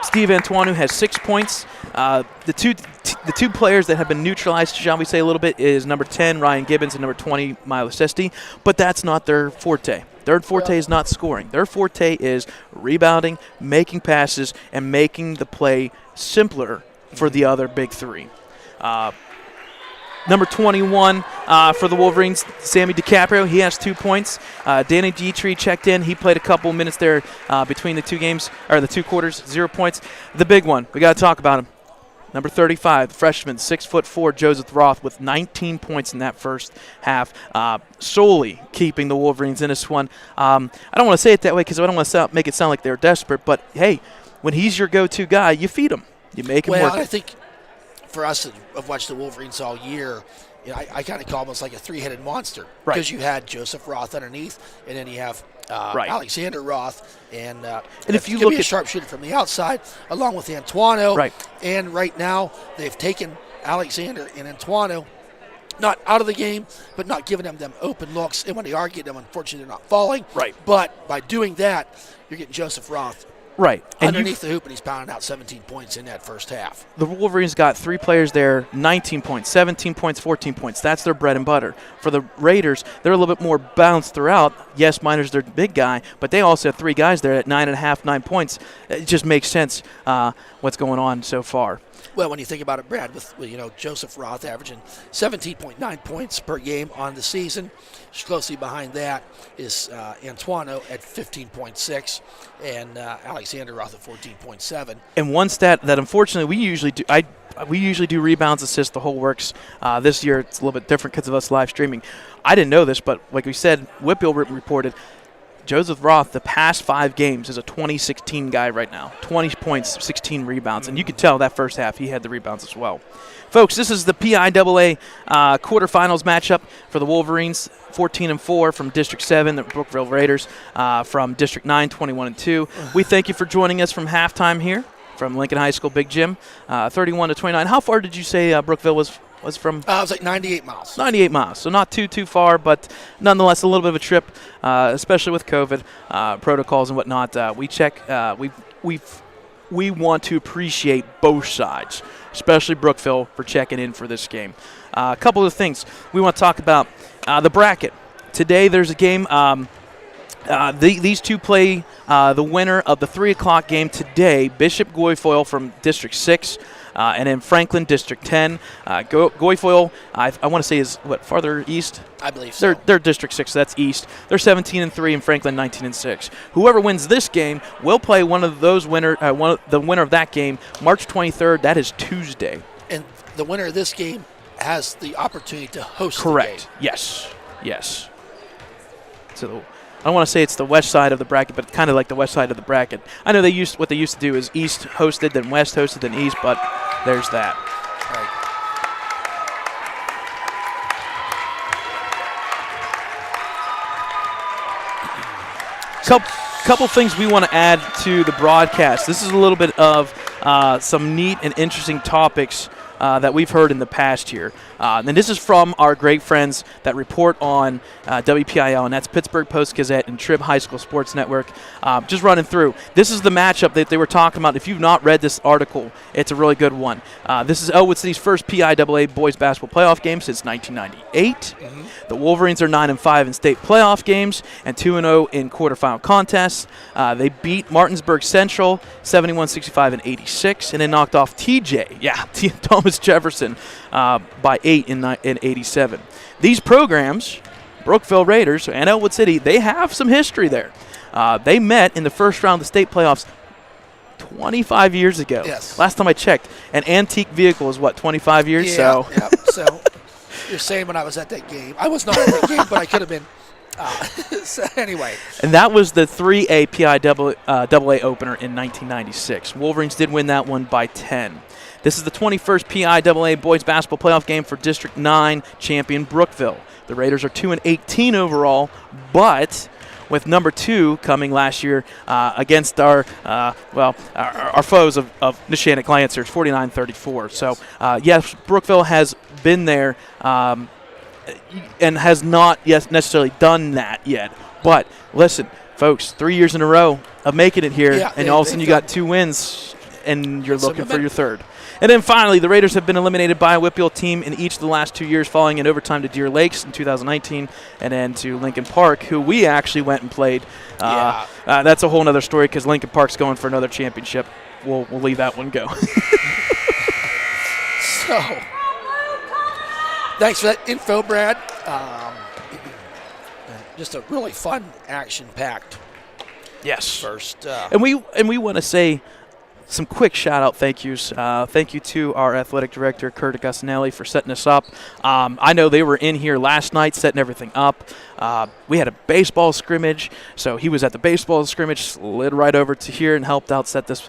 Steve Antoine has 6 points. The two players that have been neutralized, shall we say a little bit, is number 10, Ryan Gibbons, and number 20, Milo Sesti. But that's not their forte. Their forte is not scoring. Their forte is rebounding, making passes, and making the play simpler for the other big 3. Number 21 for the Wolverines, Sammy DiCaprio, he has 2 points. Danny Dietrich checked in. He played a couple minutes there between the 2 games, or the 2 quarters, 0 points. The big one, we got to talk about him. Number 35, the freshman, 6'4", Joseph Roth with 19 points in that first half, solely keeping the Wolverines in this one. I don't want to say it that way because I don't want to make it sound like they're desperate, but hey, when he's your go-to guy, you feed him. You make him work. Well, I think for us that have watched the Wolverines all year, I kind of call almost like a 3-headed monster. Right. Because you had Joseph Roth underneath, and then you have Alexander Roth, and if you look at a at sharpshooter from the outside, along with Antoine. Right. And right now they've taken Alexander and Antoine not out of the game, but not giving them open looks. And when they are getting them, unfortunately, they're not falling. Right. But by doing that, you're getting Joseph Roth right underneath the hoop, and he's pounding out 17 points in that first half. The Wolverines got 3 players there, 19 points, 17 points, 14 points. That's their bread and butter. For the Raiders, they're a little bit more balanced throughout. Yes, Miner's their big guy, but they also have 3 guys there at 9.5, 9 points. It just makes sense what's going on so far. Well, when you think about it, Brad, with Joseph Roth averaging 17.9 points per game on the season, closely behind that is Antoine at 15.6 and Alexander Roth at 14.7. And one stat that unfortunately we usually do rebounds, assists, the whole works. This year it's a little bit different because of us live streaming. I didn't know this, but like we said, Whitfield reported Joseph Roth, the past 5 games, is a 2016 guy right now. 20 points, 16 rebounds. And you could tell that first half he had the rebounds as well. Folks, this is the PIAA quarterfinals matchup for the Wolverines, 14-4 from District 7, the Brookville Raiders from District 9, 21-2. We thank you for joining us from halftime here from Lincoln High School Big Gym, 31-29. How far did you say Brookville was from? It was like 98 miles. 98 miles, so not too far, but nonetheless a little bit of a trip, especially with COVID protocols and whatnot. We want to appreciate both sides, especially Brookville, for checking in for this game. A couple of things we want to talk about. The bracket. Today there's a game. These two play the winner of the 3 o'clock game today, Bishop Guilfoyle from District 6, and then Franklin, District 10. Guilfoyle, I want to say, is farther east? I believe so. They're District 6, so that's east. They're 17-3, and Franklin 19-6. Whoever wins this game will play the winner of that game, March 23rd. That is Tuesday. And the winner of this game has the opportunity to host Correct. the game. Yes. So I don't want to say it's the west side of the bracket, but kind of like the west side of the bracket. I know what they used to do is east hosted, then west hosted, then east, but there's that. Right. Couple things we want to add to the broadcast. This is a little bit of some neat and interesting topics that we've heard in the past here. And this is from our great friends that report on WPIAA, and that's Pittsburgh Post-Gazette and Trib High School Sports Network. Just running through. This is the matchup that they were talking about. If you've not read this article, it's a really good one. This is Ellwood City's first PIAA boys basketball playoff game since 1998. Mm-hmm. The Wolverines are 9-5 in state playoff games and 2-0 in quarterfinal contests. They beat Martinsburg Central 71-65 and 86, and then knocked off Thomas Jefferson by 8 in 87. These programs, Brookville Raiders and Ellwood City, they have some history there. They met in the first round of the state playoffs 25 years ago. Yes. Last time I checked. An antique vehicle is 25 years? Yeah, so you're saying when I was at that game. I was not at that game, but I could have been. So anyway. And that was the 3A PIAA opener in 1996. Wolverines did win that one by 10. This is the 21st PIAA boys basketball playoff game for District 9 champion Brookville. The Raiders are 2-18 overall, but with number 2 coming last year against our foes of Neshannock Lancers, 49-34. So, yes, Brookville has been there and has not necessarily done that yet. But listen, folks, 3 years in a row of making it here, and all of a sudden you got 2 wins, and you're looking for your third. And then finally, the Raiders have been eliminated by a Whitfield team in each of the last 2 years, falling in overtime to Deer Lakes in 2019 and then to Lincoln Park, who we actually went and played. That's a whole other story because Lincoln Park's going for another championship. We'll leave that one go. So, thanks for that info, Brad. Just a really fun, action-packed first. And we want to say some quick shout-out thank yous. Thank you to our athletic director, Kurt Agustinelli, for setting us up. I know they were in here last night setting everything up. We had a baseball scrimmage, so he was at the baseball scrimmage, slid right over to here and helped out set this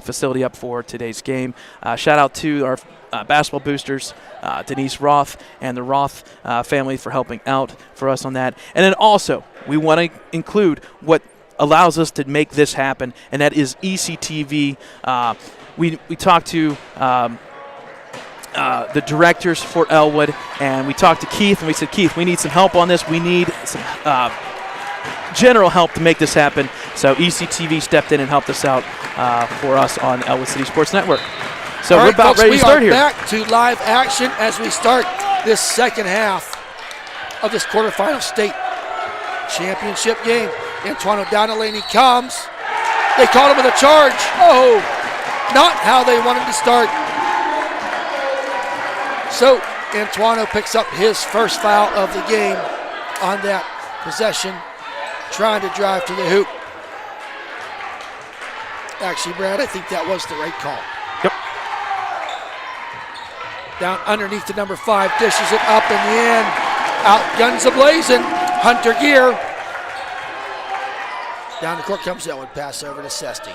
facility up for today's game. Shout-out to our basketball boosters, Denise Roth and the Roth family for helping out for us on that. And then also, we want to include what allows us to make this happen, and that is ECTV. We talked to the directors for Ellwood, and we talked to Keith, and we said, Keith, we need some help on this. We need some general help to make this happen. So ECTV stepped in and helped us out for us on Ellwood City Sports Network. So we're about ready to start here. We are back to live action as we start this second half of this quarterfinal state championship game. Antoine down the lane, he comes. They caught him with a charge. Oh, not how they wanted to start. So Antoine picks up his first foul of the game on that possession, trying to drive to the hoop. Actually, Brad, I think that was the right call. Yep. Down underneath to number 5, dishes it up in the end. Out guns a-blazing. Hunter Gear. Down the court comes Ellwood, pass over to Sesti.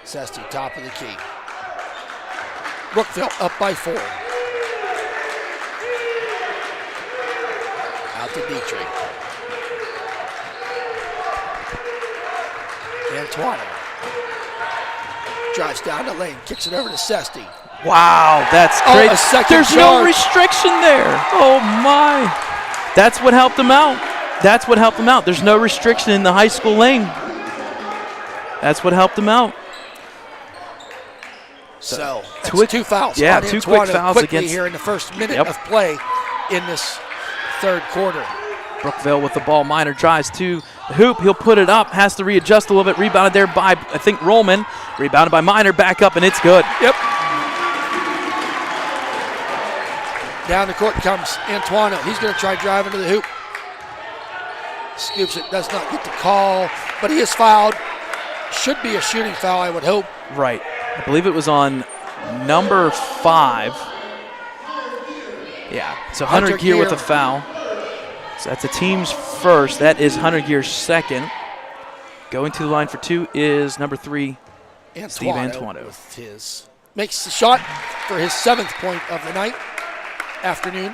Sesti, top of the key. Brookville up by 4. Out to Dietrich. Antoine drives down the lane, kicks it over to Sesti. Wow, that's great. There's charge. No restriction there. Oh, my. That's what helped him out. That's what helped him out. There's no restriction in the high school lane. That's what helped him out. So, that's 2 fouls. Yeah, 2 quick fouls quickly against here in the first minute of play in this third quarter. Brookville with the ball. Minor drives to the hoop. He'll put it up. Has to readjust a little bit. Rebounded there by, I think, Rollman. Rebounded by Minor. Back up, and it's good. Yep. Down the court comes Antuano. He's going to try driving to the hoop. Scoops it. Does not get the call, but he is fouled. Should be a shooting foul, I would hope. Right. I believe it was on number 5. Yeah. So Hunter Gear with a foul. So that's the team's first. That is Hunter Gear's second. Going to the line for 2 is number 3, Steve Antuano. With his makes the shot for his 7th point of the night, afternoon.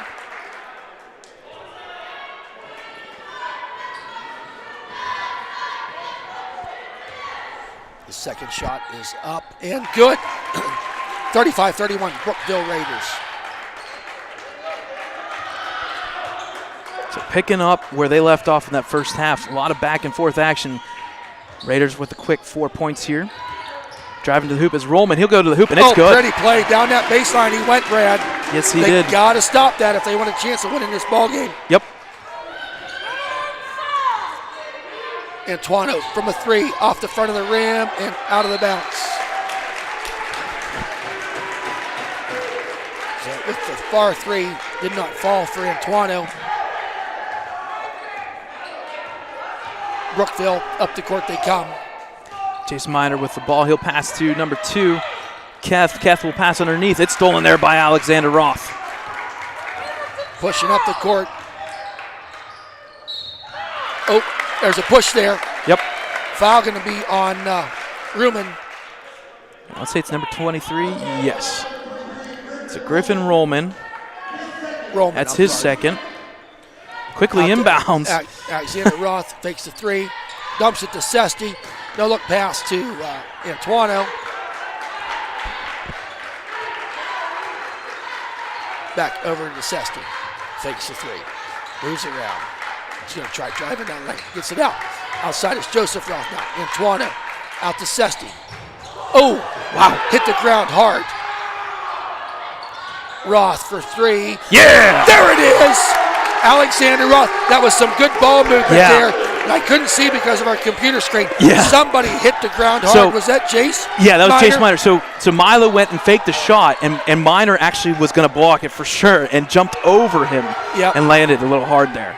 His second shot is up and good. 35-31, Brookville Raiders. So picking up where they left off in that first half. A lot of back and forth action. Raiders with a quick 4 points here. Driving to the hoop is Rollman. He'll go to the hoop, and it's good. Pretty play. Down that baseline he went, Brad. Yes, he did. They got to stop that if they want a chance of winning this ball game. Yep. Antuano from a 3 off the front of the rim and out of the bounce. So with the far 3, did not fall for Antuano. Brookville, up the court they come. Jason Minor with the ball. He'll pass to number 2, Keth. Keth will pass underneath. It's stolen there by Alexander Roth. Pushing up the court. Oh, there's a push there. Yep. Foul going to be on Ruman. I'll say it's number 23. Yes. It's a Griffin Rollman. That's his second. Quickly inbounds. Alexander Roth takes the 3, dumps it to Sesti. No look pass to Antuano. Back over to Sesti. Takes the 3. Moves around. He's going to try driving down lane. Gets it out. Outside is Joseph Roth now. Antuano out to Sesti. Oh, wow. Hit the ground hard. Roth for 3. Yeah! There it is! Alexander Roth. That was some good ball movement there. And I couldn't see because of our computer screen. Yeah. Somebody hit the ground hard. So, was that Jace? Yeah, that was Minor? Jace Minor. So Milo went and faked the shot, and Minor actually was going to block it for sure and jumped over him and landed a little hard there.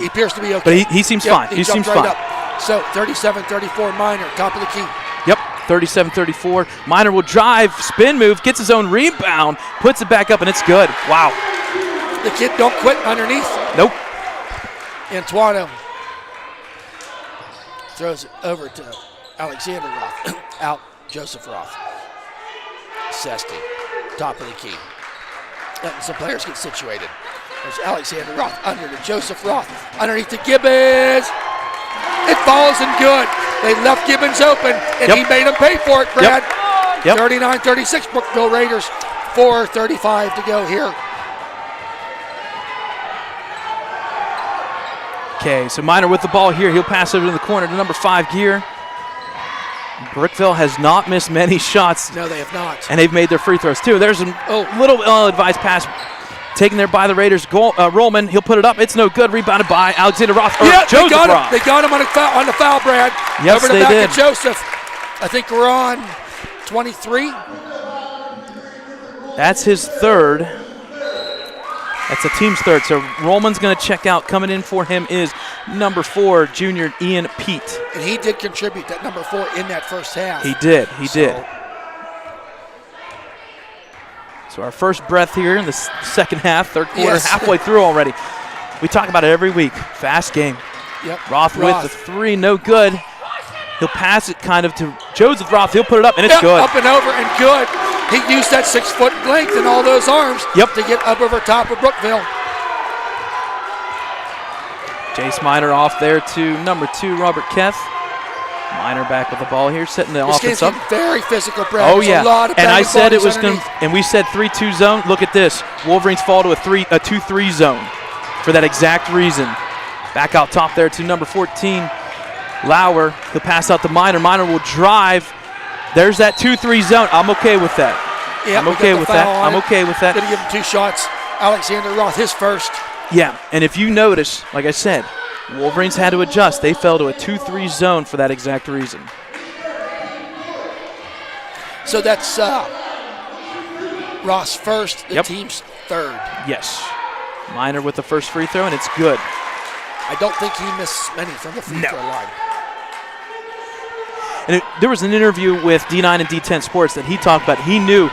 He appears to be okay. But he seems fine. He seems fine. Up. So 37-34 Minor, top of the key. Yep, 37-34. Minor will drive, spin move, gets his own rebound, puts it back up, and it's good. Wow. The kid don't quit underneath. Nope. Antuano throws it over to Alexander Roth. Out, Joseph Roth. Sesti, top of the key. Letting some players get situated. There's Alexander Roth under to Joseph Roth. Underneath to Gibbons. It falls in good. They left Gibbons open, and he made him pay for it, Brad. Yep. 39-36, Brookville Raiders. 4:35 to go here. Okay, so Minor with the ball here. He'll pass over to the corner to number 5, Gear. Brookville has not missed many shots. No, they have not. And they've made their free throws, too. There's a little ill-advised pass taken there by the Raiders. Rollman, he'll put it up. It's no good. Rebounded by Alexander Roth. Joseph Roth. They got him on the foul, Brad. Yes, over to they back did. of Joseph. I think we're on 23. That's his third. That's the team's third. So Rollman's going to check out. Coming in for him is number 4, junior Ian Pete. And he did contribute, that number 4, in that first half. He did. So our first breath here in the second half, third quarter, halfway through already. We talk about it every week. Fast game. Yep. Roth with the 3, no good. He'll pass it kind of to Joseph Roth. He'll put it up, and it's good. Up and over and good. He used that 6-foot length and all those arms to get up over top of Brookville. Jace Minor off there to number 2, Robert Keth. Minor back with the ball here, setting the offense up. Very physical, Brad. Oh, yeah. A lot of and I said it was going to, and we said 3-2 zone. Look at this. Wolverines fall to a 2-3 zone for that exact reason. Back out top there to number 14, Lauer. He'll pass out to Minor. Minor will drive. There's that 2-3 zone. I'm okay with that. Yeah, I'm okay with that. I'm okay with that. Going to give him 2 shots. Alexander Roth, his first. Yeah, and if you notice, like I said, Wolverines had to adjust. They fell to a 2-3 zone for that exact reason. So that's Ross first, the team's third. Yes. Minor with the first free throw, and it's good. I don't think he missed many from the free throw line. And there was an interview with D9 and D10 Sports that he talked about. He knew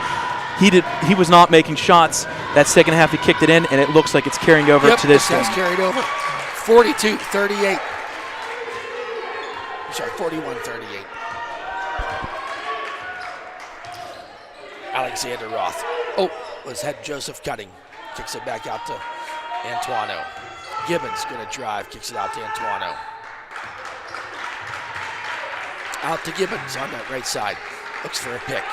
he was not making shots. That second half he kicked it in, and it looks like it's carrying over to this game. Yep, carried over. 42-38. Sorry, 41-38. Alexander Roth. Was head Joseph Cutting. Kicks it back out to Antuano. Gibbons going to drive, kicks it out to Antuano. Out to Gibbons on that right side. Looks for a pick.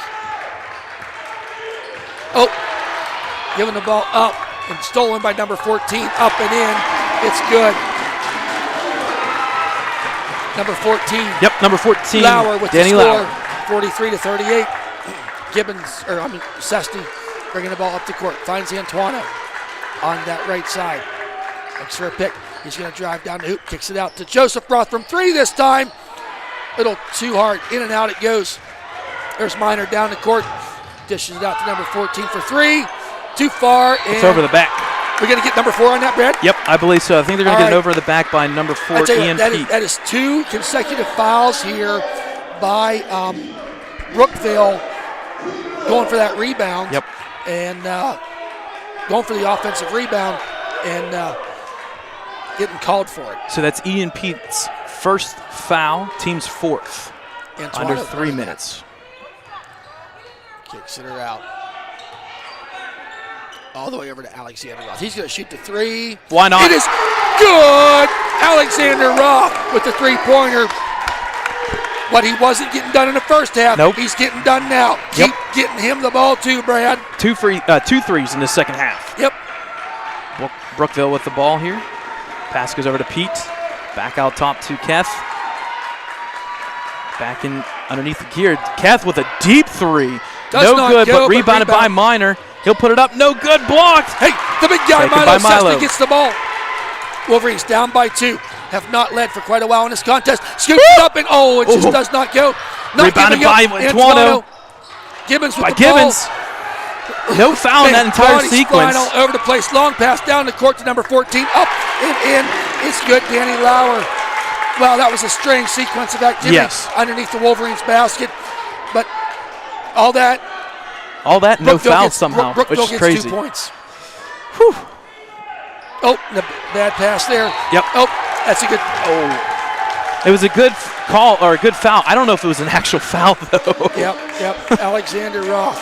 Giving the ball up and stolen by number 14. Up and in. It's good. Number 14. Yep, number 14. Lauer with Danny the score. Lauer. 43-38. Sesty bringing the ball up the court. Finds Antuano on that right side. Looks for a pick. He's going to drive down the hoop. Kicks it out to Joseph Roth from 3 this time. Little too hard. In and out it goes. There's Minor down the court. Dishes it out to number 14 for 3. Too far. It's over the back. We're going to get number 4 on that, Brad? Yep, I believe so. I think they're going to get it over the back by number 4, Ian Pete. That is 2 consecutive fouls here by Brookville going for that rebound. Yep. And going for the offensive rebound and getting called for it. So that's Ian Pete's first foul, team's 4th. Under 3 minutes. Kicks it out. All the way over to Alexander Roth. He's going to shoot the 3. Why not? It is good! Alexander Roth with the 3-pointer. What he wasn't getting done in the first half, he's getting done now. Keep getting him the ball too, Brad. 2 threes in the second half. Yep. Brookville with the ball here. Pass goes over to Pete. Back out top to Keth. Back in underneath the gear. Keth with a deep 3. No good, but rebounded by Minor. He'll put it up. No good. Blocked. Hey, the big guy, Milo gets the ball. Wolverines down by 2. Have not led for quite a while in this contest. Scoops it up and it just does not go. Rebounded by Antuano. Gibbons with the Gibbons. ball. No foul in that entire sequence. All over the place. Long pass down the court to number 14. Up and in. It's good. Danny Lauer. Well, that was a strange sequence of activity underneath the Wolverines basket. But all that, no foul somehow, which is crazy. 2 points. Whew. The bad pass there. Yep. That's a good. It was a good call or a good foul. I don't know if it was an actual foul though. Yep. Alexander Roth.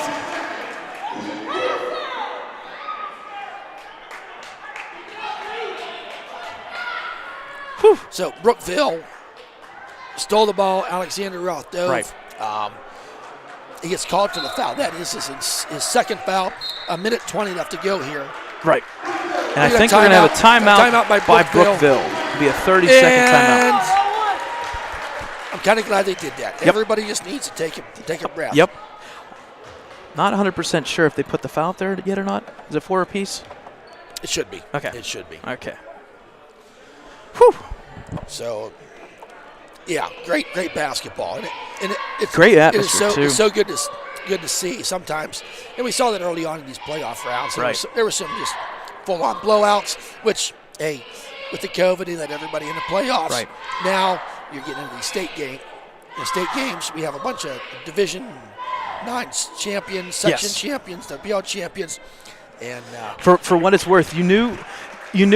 Whew. So Brookville stole the ball. Alexander Roth dove. Right. He gets called for the foul. That is his second foul. 1:20 left to go here. Right. And I think we're going to have a timeout by Brookville. It'll be a 30-second timeout. I'm kind of glad they did that. Yep. Everybody just needs to take a breath. Yep. Not 100% sure if they put the foul up there yet or not. Is it 4 apiece? It should be. Okay. It should be. Okay. Whew. So, yeah, great basketball. And it's great atmosphere, too. It's so good to see sometimes. And we saw that early on in these playoff rounds. There were some just full-on blowouts, which, hey, with the COVID, they let everybody in the playoffs. Right. Now you're getting into these state games. In state games, we have a bunch of Division 9 champions, section champions, WBL champions. And for what it's worth, you knew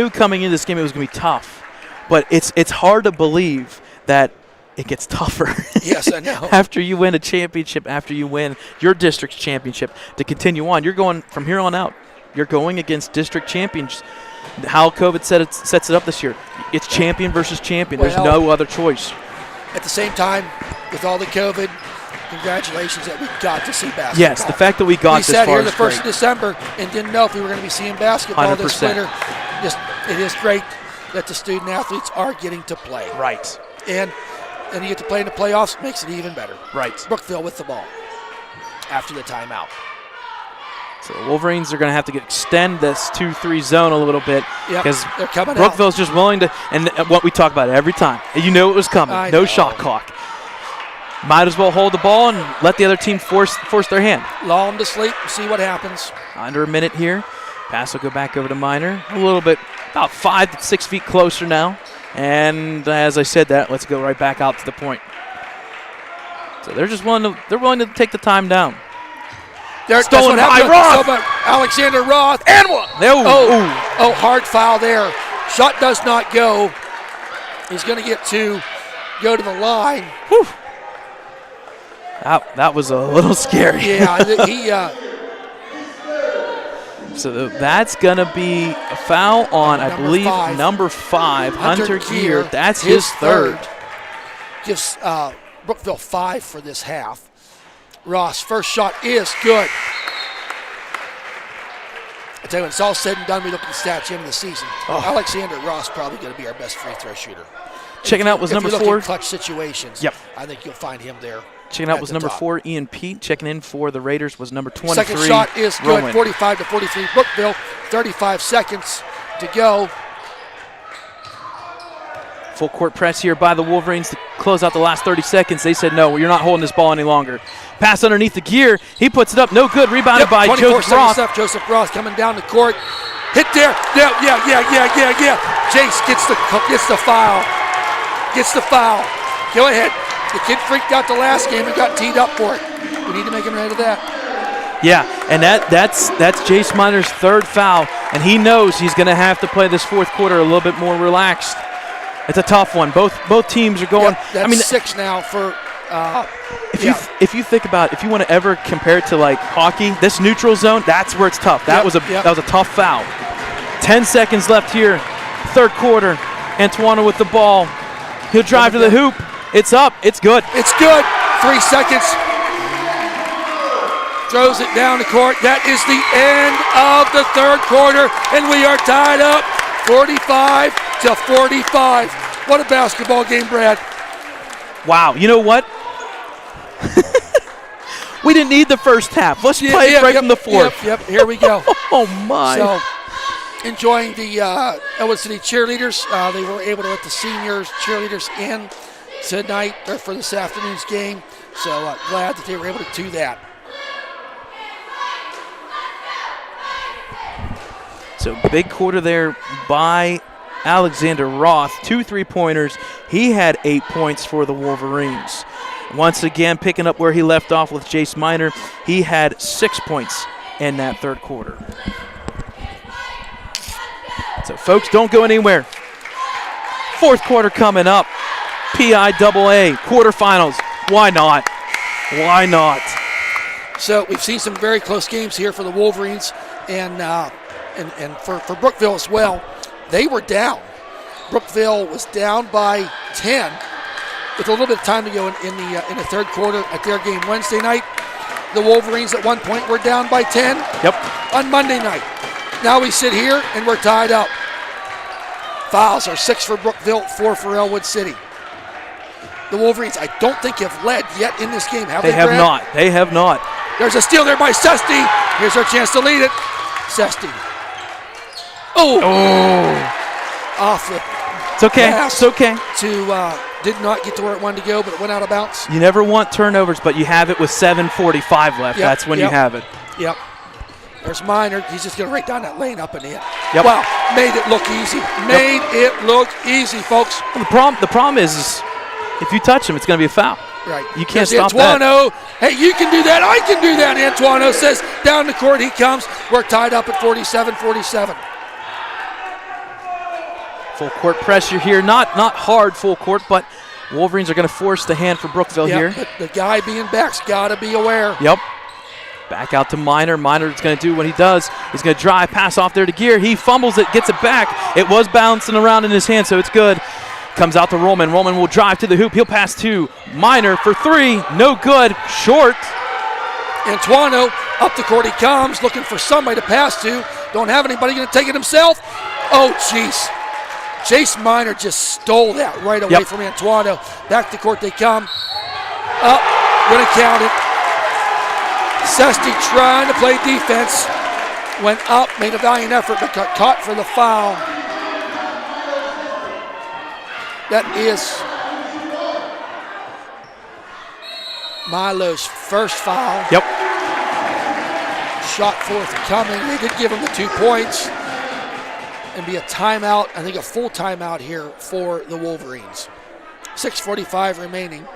coming into this game it was going to be tough. But it's hard to believe that it gets tougher. Yes, I know. After you win a championship, after you win your district's championship, to continue on, you're going from here on out. You're going against district champions. How COVID sets it up this year, it's champion versus champion. There's no other choice. At the same time, with all the COVID, congratulations that we got to see basketball. Yes, the fact that we got this far is great. We sat here the 1st of December and didn't know if we were going to be seeing basketball 100%. this winter. It is great that the student athletes are getting to play. Right. And you get to play in the playoffs, makes it even better. Right. Brookville with the ball after the timeout. So the Wolverines are going to have to extend this 2-3 zone a little bit because they're coming Brookville's just willing to, and what we talk about every time. You know it was coming. No shot clock. Might as well hold the ball and let the other team force their hand. Lull them to sleep and see what happens. Under a minute here. Pass will go back over to Minor. A little bit, about 5 to 6 feet closer now. And as I said that, let's go right back out to the point. So they're just willing to take the time down. Stolen by Roth. Alexander Roth. And one. Oh, hard foul there. Shot does not go. He's going to go to the line. Whew. That was a little scary. Yeah, So that's going to be a foul on, I believe, number 5, Hunter Gear. That's his third. Gives Brookville 5 for this half. Ross, first shot is good. I tell you, when it's all said and done, we look at the stats end of the season. Alexander Ross probably going to be our best free throw shooter. Checking out was number 4. Clutch situations. Yep. I think you'll find him there. Checking out was number 4, Ian Pete. Checking in for the Raiders was number 23. Second shot is good, Rowan. 45-43. Brookville, 35 seconds to go. Full court press here by the Wolverines to close out the last 30 seconds. They said, no, you're not holding this ball any longer. Pass underneath the gear. He puts it up. No good. Rebounded by Joseph Roth. Left. Joseph Roth coming down the court. Hit there. Yeah. Jace gets the foul. Go ahead. The kid freaked out the last game and got teed up for it. We need to make him ready to that. Yeah, and that's Jace Minor's third foul, and he knows he's going to have to play this fourth quarter a little bit more relaxed. It's a tough one. Both teams are going. That's 6 now for. If you think about, if you want to ever compare it to like hockey, this neutral zone, that's where it's tough. That was a tough foul. 10 seconds left here, third quarter. Antoine with the ball. He'll drive to the hoop. It's up. It's good. 3 seconds. Throws it down the court. That is the end of the third quarter, and we are tied up 45-45. What a basketball game, Brad. Wow. You know what? We didn't need the first half. Let's play it right from the fourth. Yep. Here we go. Oh, my. So, enjoying the Ellwood City cheerleaders. They were able to let the seniors cheerleaders in tonight or for this afternoon's game. So glad that they were able to do that. So big quarter there by Alexander Roth. 2 3-pointers. He had 8 points for the Wolverines. Once again, picking up where he left off with Jace Minor. He had 6 points in that third quarter. So folks, don't go anywhere. Fourth quarter coming up. PIAA quarterfinals. Why not? So we've seen some very close games here for the Wolverines and for Brookville as well. They were down. Brookville was down by 10 with a little bit of time to go in the third quarter at their game Wednesday night. The Wolverines at one point were down by 10 on Monday night. Now we sit here and we're tied up. Fouls are 6 for Brookville, 4 for Ellwood City. The Wolverines, I don't think, have led yet in this game, have they? They have not. There's a steal there by Sesti. Here's our chance to lead it. Sesti. Off the It's okay. It's okay. Did not get to where it wanted to go, but it went out of bounds. You never want turnovers, but you have it with 7:45 left. That's when you have it. Yep. There's Minor. He's just going to right down that lane up and in. Yep. Wow. Made it look easy. It look easy, folks. Well, the problem is if you touch him, it's going to be a foul. Right. You can't There's stop that. Antoine. Hey, you can do that. I can do that, Antoine says. Down the court he comes. We're tied up at 47-47. Full court pressure here. Not hard full court, but Wolverines are going to force the hand for Brookville here. But the guy being back's got to be aware. Yep. Back out to Minor. Minor's going to do what he does. He's going to drive, pass off there to Gear. He fumbles it, gets it back. It was bouncing around in his hand, so it's good. Comes out to Roman. Roman will drive to the hoop. He'll pass to Minor for 3. No good. Short. Antoine, up the court he comes, looking for somebody to pass to. Don't have anybody, going to take it himself. Oh, jeez. Jace Minor just stole that right away from Antoine. Back to court they come. Going to count it. Sesti trying to play defense. went up, made a valiant effort, but got caught for the foul. That is Milo's first foul. Yep. Shot forthcoming. They did give him the 2 points. And be a timeout, I think a full timeout here for the Wolverines. 6:45 remaining.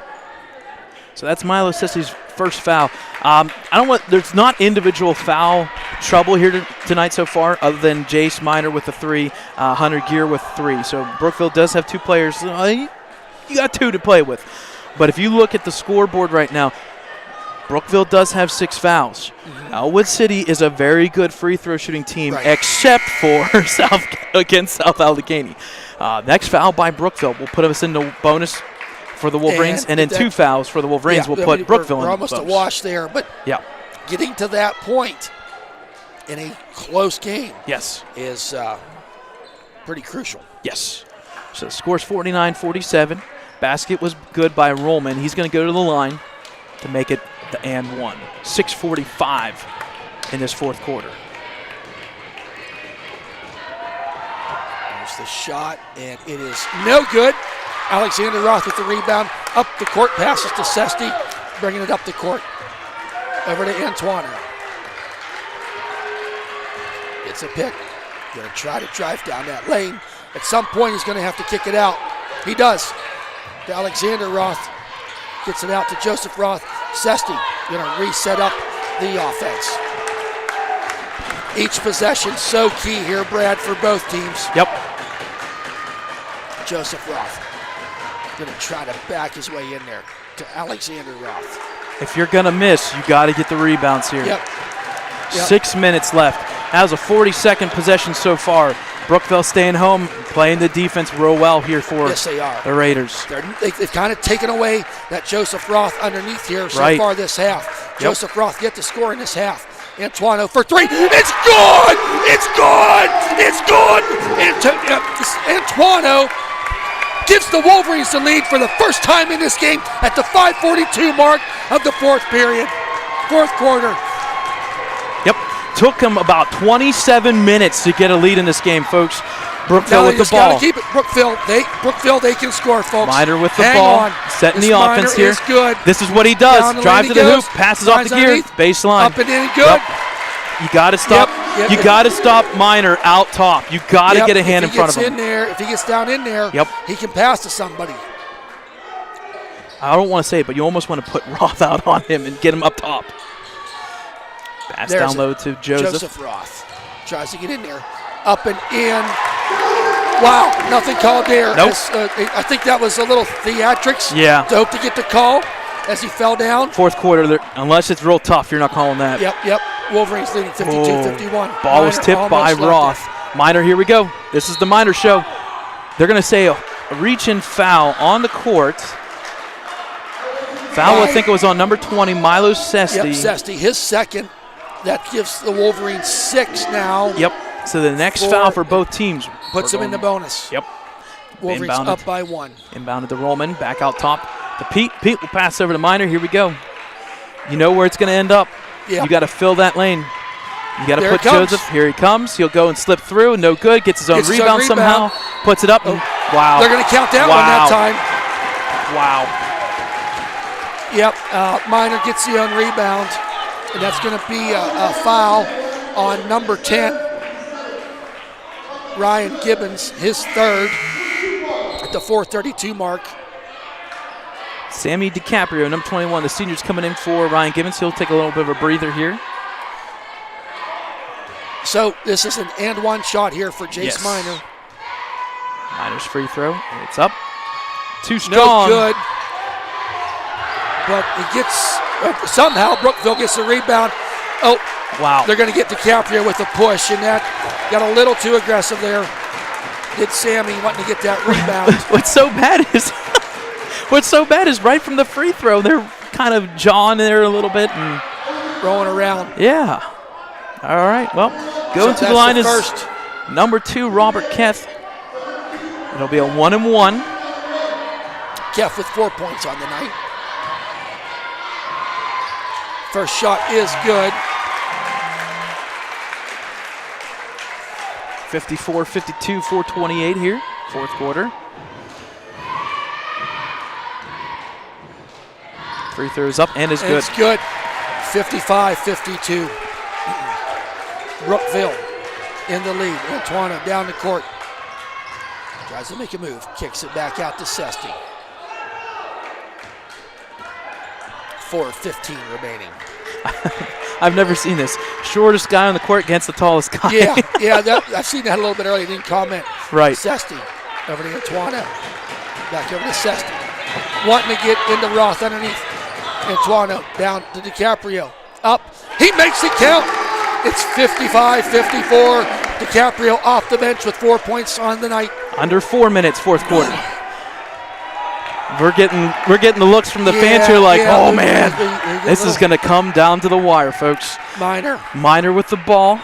So that's Milo Sessi's first foul. There's not individual foul trouble here tonight so far, other than Jace Miner with the 3, Hunter Gear with 3. So Brookville does have 2 players. You got 2 to play with. But if you look at the scoreboard right now, Brookville does have 6 fouls. Ellwood City is a very good free throw shooting team, except for against South Allegheny. Next foul by Brookville will put us in the bonus for the Wolverines, and then 2 fouls for the Wolverines will put Brookville in the bonus. We're almost a wash there, but getting to that point in a close game is pretty crucial. Yes. So the score's 49-47. Basket was good by Rollman. He's going to go to the line to make it the and 1. 6:45 in this fourth quarter. There's the shot, and it is no good. Alexander Roth with the rebound. Up the court, passes to Sesti, bringing it up the court. Over to Antoine. It's a pick. Going to try to drive down that lane. At some point, he's going to have to kick it out. He does. To Alexander Roth. Gets it out to Joseph Roth. Sesti going to reset up the offense. Each possession so key here, Brad, for both teams. Yep. Joseph Roth going to try to back his way in there to Alexander Roth. If you're going to miss, you got to get the rebounds here. Yep. 6 minutes left. That was a 40-second possession so far. Brookville staying home, playing the defense real well here for the Raiders. They've kind of taken away that Joseph Roth underneath here so far this half. Joseph Roth yet to score in this half. Antoine for 3. It's good! It's good! It's good! Antoine gives the Wolverines the lead for the first time in this game at the 5:42 mark of the fourth quarter. Yep. Took him about 27 minutes to get a lead in this game, folks. Brookville with the ball. Keep it. Brookville, they can score, folks. Miner with the ball, setting the offense here. Good. This is what he does. Drives to the hoop, passes off the gear, baseline. Up and in, good. You got to stop. You got to stop Miner out top. You got to get a hand in front of him. If he gets down in there, he can pass to somebody. I don't want to say it, but you almost want to put Roth out on him and get him up top. Pass down low to Joseph Roth. Tries to get in there. Up and in. Wow, nothing called there. Nope. I think that was a little theatrics. Yeah. To hope to get the call as he fell down. Fourth quarter, unless it's real tough, you're not calling that. Yep. Wolverines leading 52-51. Ball was tipped by Roth. Miner, here we go. This is the Miner show. They're going to say a reach-in foul on the court. Foul, I think it was on number 20, Milo Sesti. Yep, Sesti, his second. That gives the Wolverines 6 now. Yep. So the next foul for both teams puts them in the bonus. Yep. Wolverines up by 1. Inbounded to Rollman. Back out top to Pete. Pete will pass over to Miner. Here we go. You know where it's going to end up. Yep. You got to fill that lane. You got to put Joseph. Here he comes. He'll go and slip through. No good. Gets his own rebound somehow. Puts it up. And wow. They're going to count that one that time. Wow. Yep. Miner gets the own rebound. And that's going to be a foul on number 10, Ryan Gibbons, his third at the 4:32 mark. Sammy DiCaprio, number 21, the senior's coming in for Ryan Gibbons. He'll take a little bit of a breather here. So this is an and 1 shot here for Jace Miner. Miner's free throw. It's up. Too strong. No good. But he gets... somehow Brookville gets the rebound. Oh, wow. They're going to get DiCaprio with a push, and that got a little too aggressive there. Did Sammy wanting to get that rebound. What's so bad is right from the free throw, they're kind of jawing there a little bit and rolling around. Yeah. All right. Well, going to the line is first. Number 2, Robert Keth. It'll be a 1-and-1. Keth with 4 points on the night. First shot is good. 54-52, 4:28 here, fourth quarter. Free throws up and is good. It's good. 55-52. Brookville in the lead. Antoine down the court. Tries to make a move. Kicks it back out to Sesti. 4:15 remaining. I've never seen this. Shortest guy on the court against the tallest guy. Yeah, I've seen that a little bit earlier. Didn't comment. Right. Sesti over to Antoine. Back over to Sesti. Wanting to get into Roth underneath. Antoine down to DiCaprio. Up. He makes it count. It's 55-54. DiCaprio off the bench with 4 points on the night. Under 4 minutes, fourth quarter. We're getting the looks from the fans here like, oh man, this is going to come down to the wire, folks. Minor with the ball.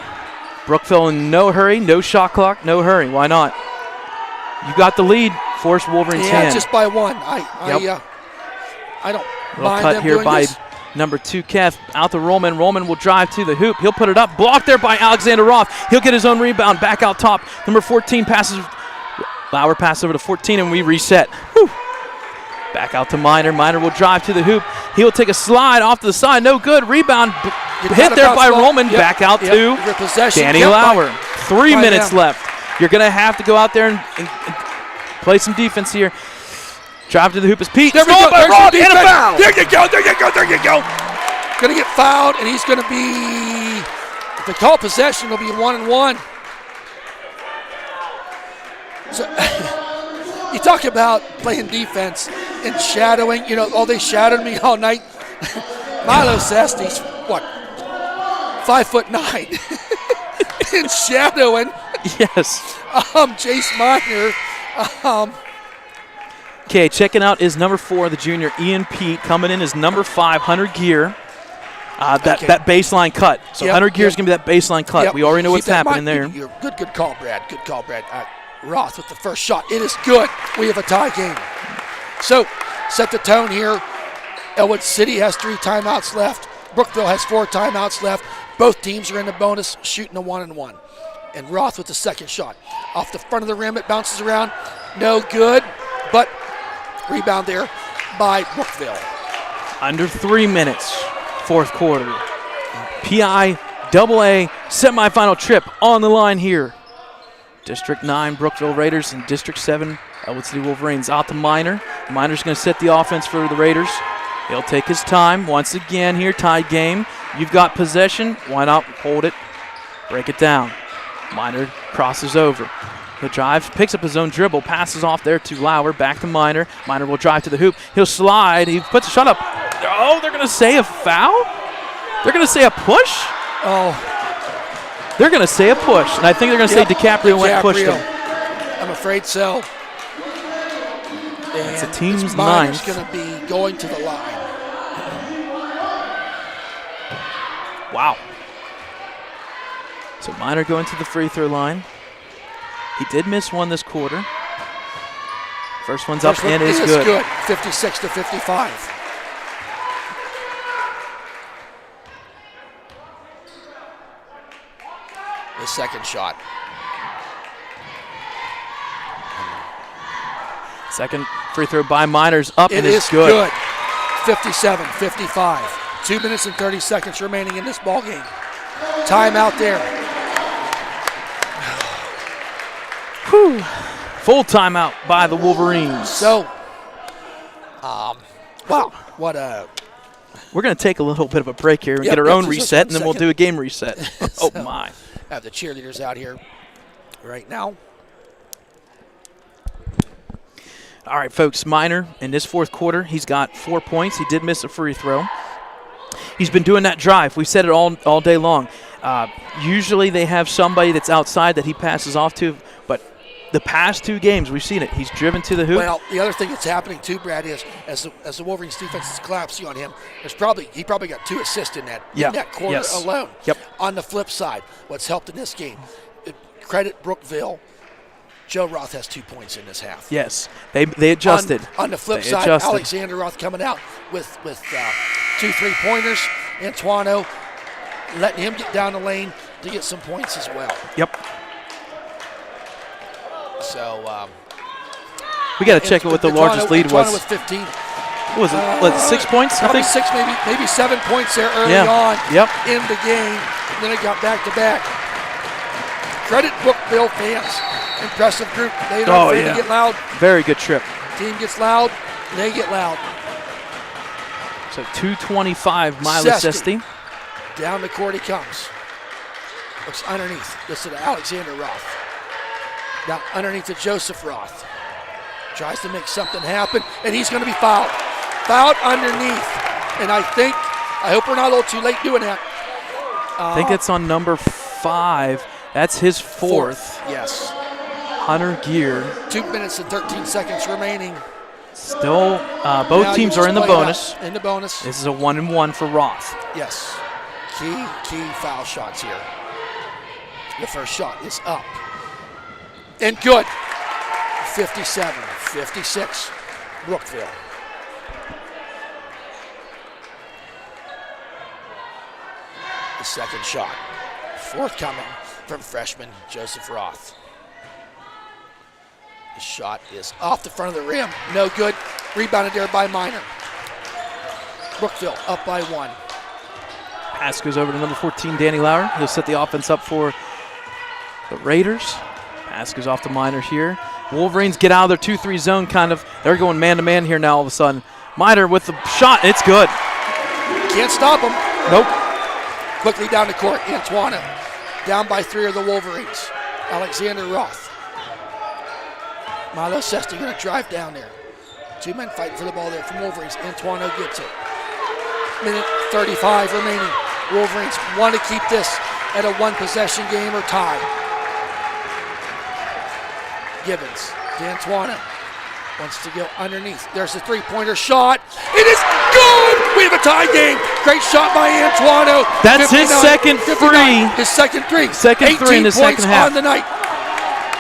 Brookville in no hurry, no shot clock, no hurry. Why not? You got the lead. Force Wolverines' hand. Yeah, just by one. I don't mind cut them here doing by this. number 2, Kev. Out to Roman. Roman will drive to the hoop. He'll put it up. Blocked there by Alexander Roth. He'll get his own rebound. Back out top. Number 14 passes. Lauer passes over to 14, and we reset. Whew. Back out to Minor. Minor will drive to the hoop. He'll take a slide off to the side. No good. Rebound hit there by Roman. Yep. Back out to Danny Lauer. 3 minutes left. You're going to have to go out there and play some defense here. Drive to the hoop is Pete. There we go. By Roth and a foul. There you go. Going to get fouled, and he's going to be, if they call possession, it'll be 1-1. So you talk about playing defense and shadowing. You know, they shadowed me all night. Milo Sesti's, 5'9", and shadowing. Yes. Jace Minor. Okay, checking out is number 4, the junior Ian Pete, coming in as number 5, Hunter Gear. That baseline cut. So Hunter Gear is going to be that baseline cut. Yep. We already know what's happening there. Good call, Brad. Good call, Brad. Roth with the first shot. It is good. We have a tie game. So, set the tone here. Ellwood City has 3 timeouts left. Brookville has 4 timeouts left. Both teams are in the bonus, shooting a 1-1. And Roth with the second shot. Off the front of the rim, it bounces around. No good, but rebound there by Brookville. Under 3 minutes, fourth quarter. PIAA semifinal trip on the line here. District 9 Brookville Raiders and District 7 Ellwood City Wolverines. Out to Minor. Minor's going to set the offense for the Raiders. He'll take his time. Once again here, tied game. You've got possession. Why not hold it? Break it down. Minor crosses over. He'll drive, picks up his own dribble, passes off there to Lauer, back to Minor. Minor will drive to the hoop. He'll slide. He puts a shot up. Oh, they're going to say a foul? They're going to say a push? Oh. They're going to say a push, and I think they're going to say DiCaprio went and pushed him. I'm afraid so. It's a team's Minor's ninth. going to be going to the line. Wow. So Minor going to the free throw line. He did miss one this quarter. First one's up and is good. 56-55. The second shot. Second free throw by Minor's up and It is is good. 57-55. 2 minutes and 30 seconds remaining in this ball game. Timeout there. Whew. Full timeout by the Wolverines. So, wow, what a... We're going to take a little bit of a break here and get our own reset, and then we'll do a game reset. So, oh, my. Have the cheerleaders out here right now. All right, folks, Minor in this fourth quarter, he's got 4 points. He did miss a free throw. He's been doing that drive. We've said it all day long. Usually they have somebody that's outside that he passes off to, but the past 2 games, we've seen it. He's driven to the hoop. Well, the other thing that's happening too, Brad, is as the Wolverines defense is collapsing on him, he probably got 2 assists in that quarter alone. Yep. On the flip side, what's helped in this game, credit Brookville. Joe Roth has 2 points in this half. Yes, they adjusted. On the flip side, Alexander Roth coming out with 2 3-pointers. Antoine letting him get down the lane to get some points as well. Yep. So we got to check what the largest lead was. With 15. What was it? 6 points? Probably I think 6, maybe 7 points there early on in the game. And then it got back to back. Credit Brookville fans. Impressive group. They don't afraid to get loud. Very good trip. Team gets loud, they get loud. So 225, Milo Sesti. Down the court he comes. Looks underneath. This is Alexander Roth. Now underneath to Joseph Roth. Tries to make something happen, and he's going to be fouled. Fouled underneath. And I hope we're not a little too late doing that. I think it's on number 5. That's his fourth. Yes. Hunter Gear. 2 minutes and 13 seconds remaining. Still, both teams are in the bonus. In the bonus. This is a 1-and-1 for Roth. Yes. Key foul shots here. The first shot is up. And good. 57-56, Brookville. The second shot, forthcoming from freshman Joseph Roth. The shot is off the front of the rim, no good. Rebounded there by Minor. Brookville up by 1. Pass goes over to number 14, Danny Lauer. He'll set the offense up for the Raiders. Pass goes off to Minor here. Wolverines get out of their 2-3 zone kind of. They're going man-to-man here now all of a sudden. Minor with the shot. It's good. Can't stop him. Nope. Quickly down the court. Antoine down by 3 of the Wolverines. Alexander Roth. Milo Sesti going to drive down there. 2 men fighting for the ball there from Wolverines. Antoine gets it. Minute 35 remaining. Wolverines want to keep this at a 1-possession game or tie. Gibbons, D'Antuono wants to go underneath. There's a three-pointer shot. It is good! We have a tie game. Great shot by Antuono. That's his second free. His second three. Second three in the second half. On the night.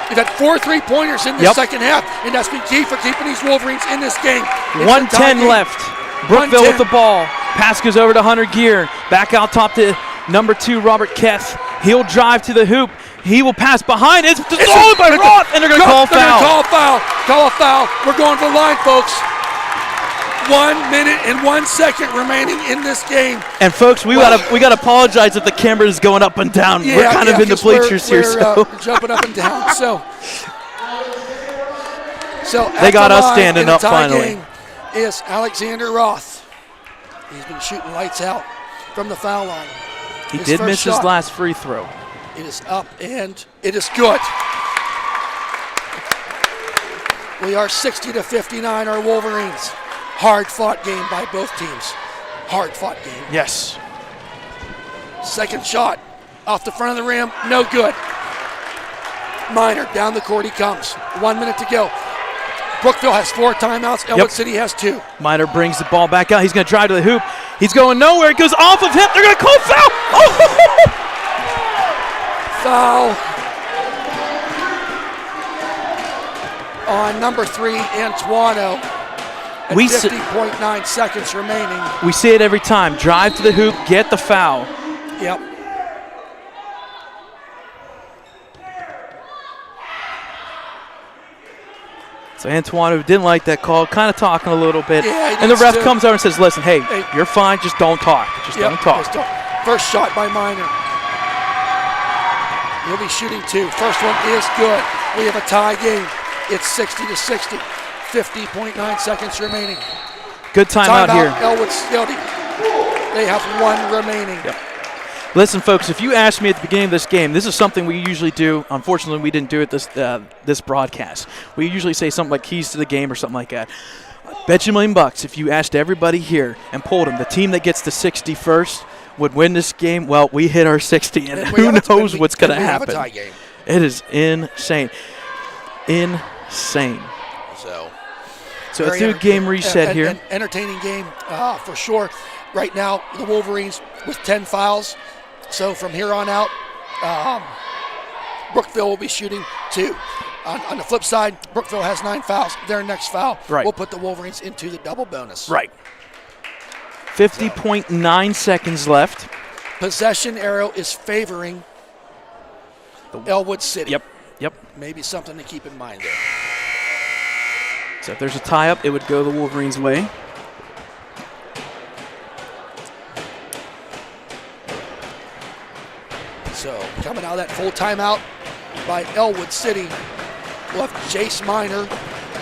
We've had 4 3-pointers in the second half, and that's been key for keeping these Wolverines in this game. 1:10 left. Brookville with the ball. Pass goes over to Hunter Gear. Back out top to number 2, Robert Keth. He'll drive to the hoop. He will pass behind. It's stolen by Roth, and they're going to call a foul. Call a foul. We're going for the line, folks. 1 minute and 1 second remaining in this game. And folks, we gotta apologize if the camera is going up and down. Yeah, we're kind of in the bleachers here. So jumping up and down. So they got us standing up finally. Game is Alexander Roth. He's been shooting lights out from the foul line. He did miss his last free throw. It is up and it is good. We are 60-59, our Wolverines. Hard-fought game by both teams. Hard-fought game. Yes. Second shot off the front of the rim, no good. Minor down the court he comes. 1 minute to go. Brookville has 4 timeouts. Ellwood City has 2. Minor brings the ball back out. He's going to drive to the hoop. He's going nowhere. It goes off of him. They're going to call foul. Oh! Foul on number 3, Antuono. 50.9 seconds remaining. We see it every time. Drive to the hoop, get the foul. Yep. So Antuono didn't like that call, kind of talking a little bit. Yeah, and the ref comes over and says, listen, hey, you're fine, just don't talk. Don't talk. First shot by Minor. He'll be shooting 2. First one is good. We have a tie game. It's 60-60. 50.9 seconds remaining. Good timeout here. Ellwood City. They have 1 remaining. Yep. Listen, folks, if you asked me at the beginning of this game, this is something we usually do. Unfortunately, we didn't do it this broadcast. We usually say something like keys to the game or something like that. Bet you $1 million if you asked everybody here and polled them, the team that gets to 60 first would win this game. Well, we hit our 60, and who knows what's going to happen. Have a tie game. It is insane. Insane. So let's do a game reset here. An entertaining game for sure. Right now, the Wolverines with 10 fouls. So from here on out, Brookville will be shooting 2. On the flip side, Brookville has 9 fouls. Their next foul will put the Wolverines into the double bonus. Right. 50.9 seconds left. Possession arrow is favoring Ellwood City. Yep. Yep. Maybe something to keep in mind there. So if there's a tie-up, it would go the Wolverines' way. So coming out of that full timeout by Ellwood City, we'll have Jace Miner,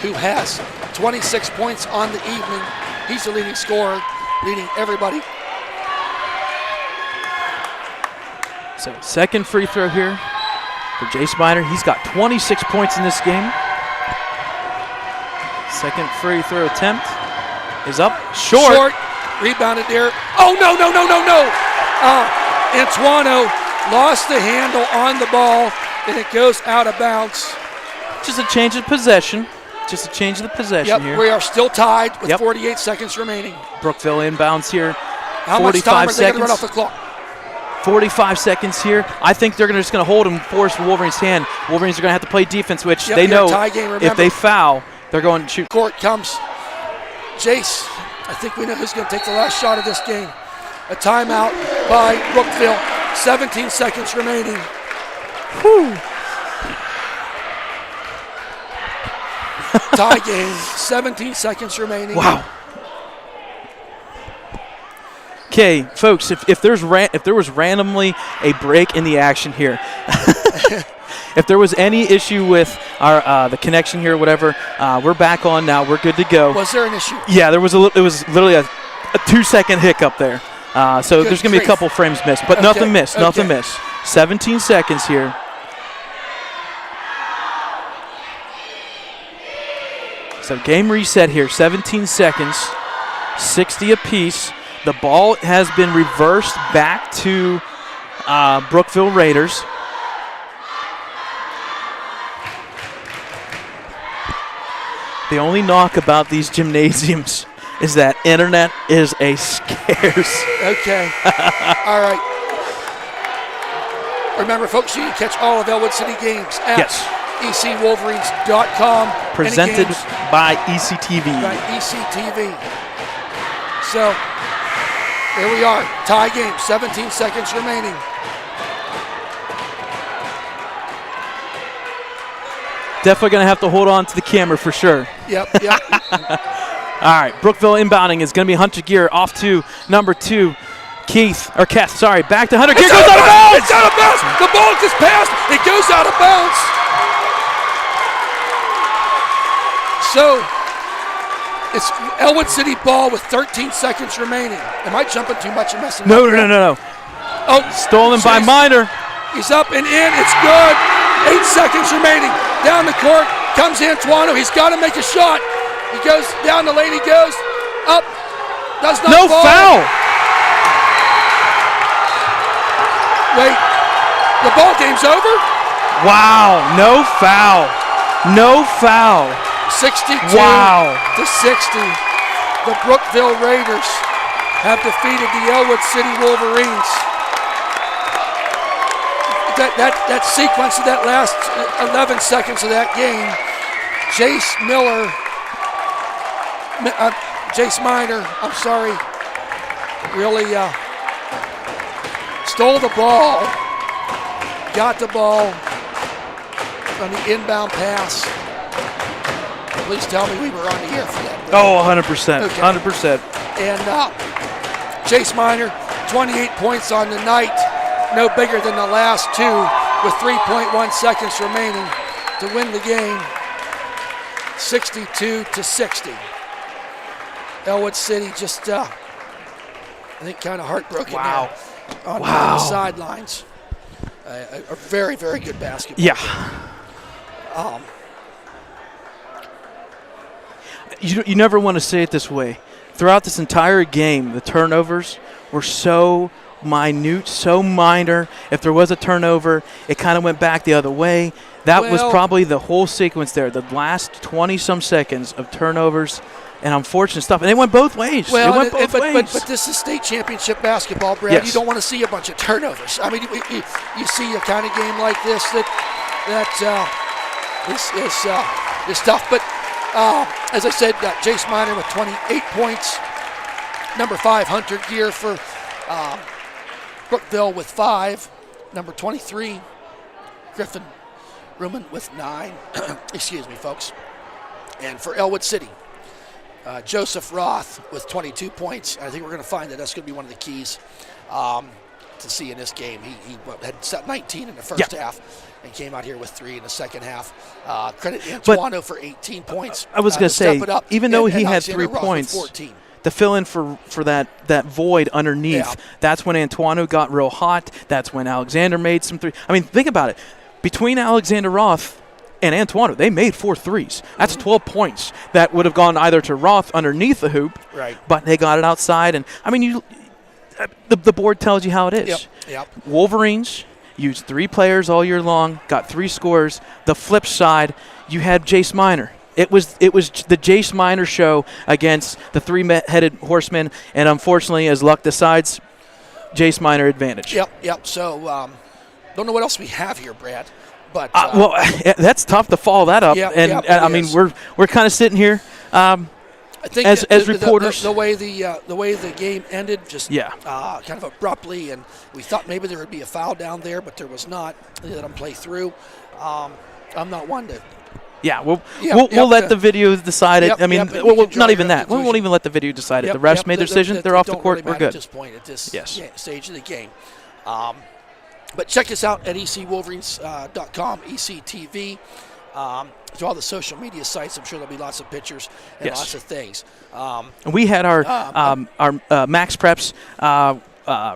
who has 26 points on the evening. He's the leading scorer, leading everybody. So second free throw here for Jace Miner. He's got 26 points in this game. Second free throw attempt is up. Short. Rebounded there. Oh, no. Antuano lost the handle on the ball, and it goes out of bounds. Just a change of possession. Yep, here. we are still tied with 48 seconds remaining. Brookville inbounds here. How much time are they going to run off the clock? 45 seconds here. I think they're just going to hold and force the Wolverines' hand. Wolverines are going to have to play defense, which they know tie game, if they foul, they're going to shoot. Court comes. Jace, I think we know who's going to take the last shot of this game. A timeout by Brookville. 17 seconds remaining. Whew. Tie game, 17 seconds remaining. Wow. Okay, folks, if there was randomly a break in the action here, if there was any issue with our the connection here or whatever, we're back on now. We're good to go. Was there an issue? Yeah, it was literally a 2-second hiccup there. So there's going to be a couple frames missed, but nothing missed. 17 seconds here. So game reset here, 17 seconds, 60 apiece. The ball has been reversed back to Brookville Raiders. The only knock about these gymnasiums is that internet is a scarce. Okay. All right. Remember, folks, you can catch all of Ellwood City games at ecwolverines.com. Presented by ECTV. By ECTV. So, here we are. Tie game, 17 seconds remaining. Definitely going to have to hold on to the camera for sure. Yep. All right, Brookville inbounding is going to be Hunter Gear off to number 2. Keth, back to Hunter Gear, goes out of bounds! It's out of bounds! The ball just passed, it goes out of bounds! So, it's Ellwood City ball with 13 seconds remaining. Am I jumping too much and messing up? No. Oh, stolen by Miner. He's up and in, it's good! 8 seconds remaining. Down the court comes Antuano. He's got to make a shot. He goes down the lane. He goes up. Does not fall. No foul. Wait. The ball game's over? Wow. No foul. 62 to 60. The Brookville Raiders have defeated the Ellwood City Wolverines. That sequence of that last 11 seconds of that game, Jace Miner, really stole the ball, got the ball on the inbound pass. Please tell me we were on the air for that. Oh, 100%. Okay. 100%. And Jace Miner, 28 points on the night. No bigger than the last two with 3.1 seconds remaining to win the game, 62 to 60. Ellwood City just, I think, kind of heartbroken there on the sidelines. A very, very good basketball game. You never want to say it this way. Throughout this entire game, the turnovers were so minute, so minor. If there was a turnover, it kind of went back the other way. That was probably the whole sequence there, the last 20-some seconds of turnovers and unfortunate stuff. And it went both ways. Well, but this is state championship basketball, Brad. Yes. You don't want to see a bunch of turnovers. I mean, you see a kind of game like this that is tough. But as I said, Jace Miner with 28 points. Number 5, Hunter Gear for Brookville with 5. Number 23, Griffin Ruman with 9. Excuse me, folks. And for Ellwood City, Joseph Roth with 22 points. I think we're going to find that that's going to be one of the keys to see in this game. He had set 19 in the first half and came out here with 3 in the second half. Credit Antoine for 18 points. I was going to say, even though he had 3 Roth points, 14. to fill in for that void underneath, that's when Antoine got real hot. That's when Alexander made some 3. I mean, think about it. Between Alexander Roth and Antoine, they made 4 threes. That's 12 points that would have gone either to Roth underneath the hoop, but they got it outside. And, I mean, the board tells you how it is. Wolverines used 3 players all year long, got 3 scores. The flip side, you had Jace Minor. It was the Jace Minor show against the 3-headed horseman, and unfortunately, as luck decides, Jace Minor advantage. So, don't know what else we have here, Brad. But well, that's tough to follow that up. I mean, we're kind of sitting here. I think as reporters, the way the game ended, just kind of abruptly, and we thought maybe there would be a foul down there, but there was not. They let them play through. I'm not one to. We'll let the video decide it. I mean, not even that. We won't even let the video decide it. The refs made their decision. They're off the court. We're good. At this point, at this stage of the game. But check us out at ecwolverines.com, ECTV. To all the social media sites, I'm sure there'll be lots of pictures and lots of things. We had our Max Preps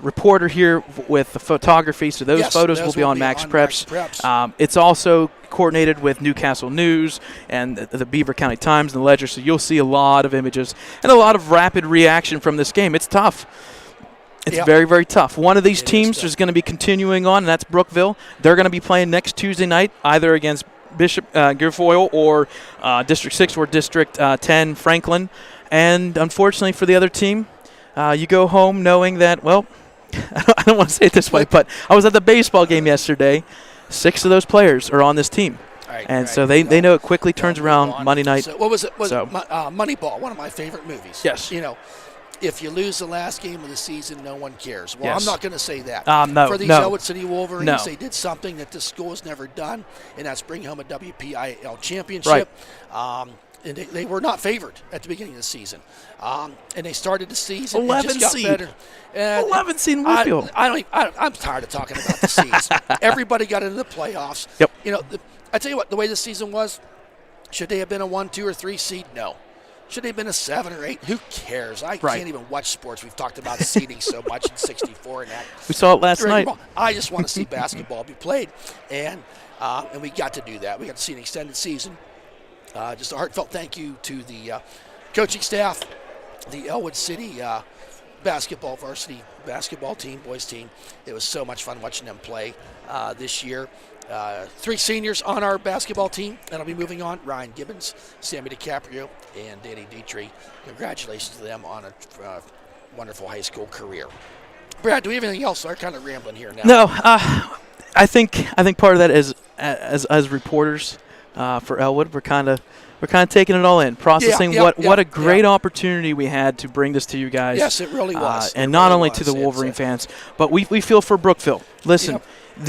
reporter here with the photography, so those photos will be on Max Preps. It's also coordinated with Newcastle News and the Beaver County Times and the Ledger, so you'll see a lot of images and a lot of rapid reaction from this game. It's tough. It's very, very tough. One of these teams is going to be continuing on, and that's Brookville. They're going to be playing next Tuesday night, either against Bishop Guilfoyle or District 6 or District 10 Franklin. And unfortunately for the other team, you go home knowing that, well, I don't want to say it this way, but I was at the baseball game yesterday. 6 of those players are on this team. So they know it quickly turns around Monday night. So what was it? Moneyball, one of my favorite movies. Yes. You know, if you lose the last game of the season, no one cares. Well, I'm not going to say that. For these Ellwood City Wolverines, they did something that this school has never done, and that's bring home a WPIAA championship. And they were not favored at the beginning of the season. And they started the season 11 and just got better. 11 seed in Woodfield. I'm tired of talking about the seeds. Everybody got into the playoffs. You know, I tell you what, the way the season was, should they have been a 1, 2, or 3 seed? No. Should they have been a 7 or 8? Who cares? I can't even watch sports. We've talked about seeding so much in 64 and that. We saw it last night. I just want to see basketball be played, and we got to do that. We got to see an extended season. Just a heartfelt thank you to the coaching staff, the Ellwood City varsity basketball team, boys team. It was so much fun watching them play this year. 3 seniors on our basketball team that'll be moving on: Ryan Gibbons, Sammy DiCaprio, and Danny Dietrich. Congratulations to them on a wonderful high school career. Brad, do we have anything else? I'm kind of rambling here now. No, I think part of that is as reporters for Ellwood, we're kind of taking it all in, processing what a great opportunity we had to bring this to you guys. Yes, it really was. And not only to the Wolverine fans, but we feel for Brookville. Listen,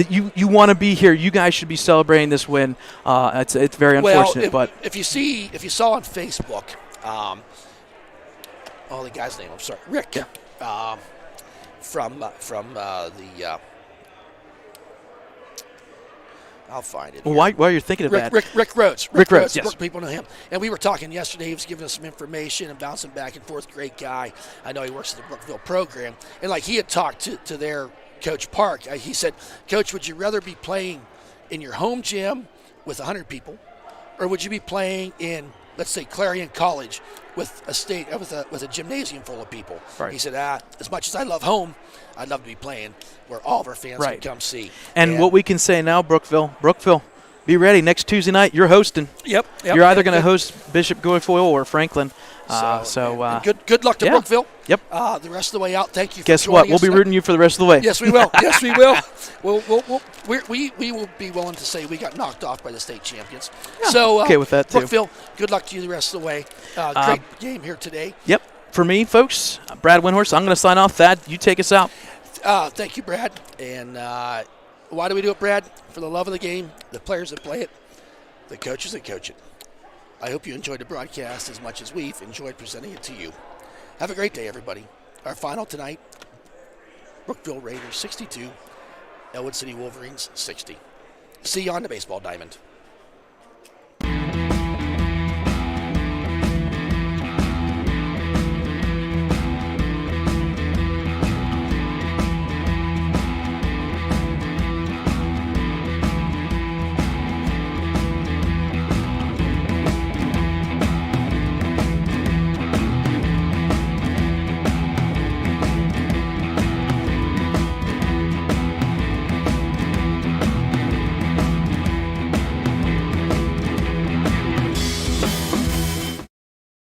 you want to be here. You guys should be celebrating this win. It's very unfortunate, but if you saw on Facebook, the guy's name, I'm sorry, Rick, from the. I'll find it. Well, while you're thinking of that. Rick Rhodes. Rick Rhodes, yes. People know him. And we were talking yesterday. He was giving us some information and bouncing back and forth. Great guy. I know he works at the Brookville program. And, he had talked to their Coach Park. He said, Coach, would you rather be playing in your home gym with 100 people, or would you be playing in, let's say, Clarion College with a gymnasium full of people? He said, as much as I love home, I'd love to be playing where all of our fans can come see. And what we can say now, Brookville, be ready. Next Tuesday night, you're hosting. Yep. You're either going to host Bishop Guilfoyle or Franklin. Good luck to Brookville. Yep. The rest of the way out. Thank you. Guess what? We'll be rooting you for the rest of the way. Yes, we will. Yes, we will. We will be willing to say we got knocked off by the state champions. Yeah, so okay with that too. Brookville, good luck to you the rest of the way. Great game here today. Yep. For me, folks, Brad Windhorse, I'm going to sign off. Thad, you take us out. Thank you, Brad. And Why do we do it, Brad? For the love of the game, the players that play it, the coaches that coach it. I hope you enjoyed the broadcast as much as we've enjoyed presenting it to you. Have a great day, everybody. Our final tonight, Brookville Raiders 62, Ellwood City Wolverines 60. See you on the baseball diamond.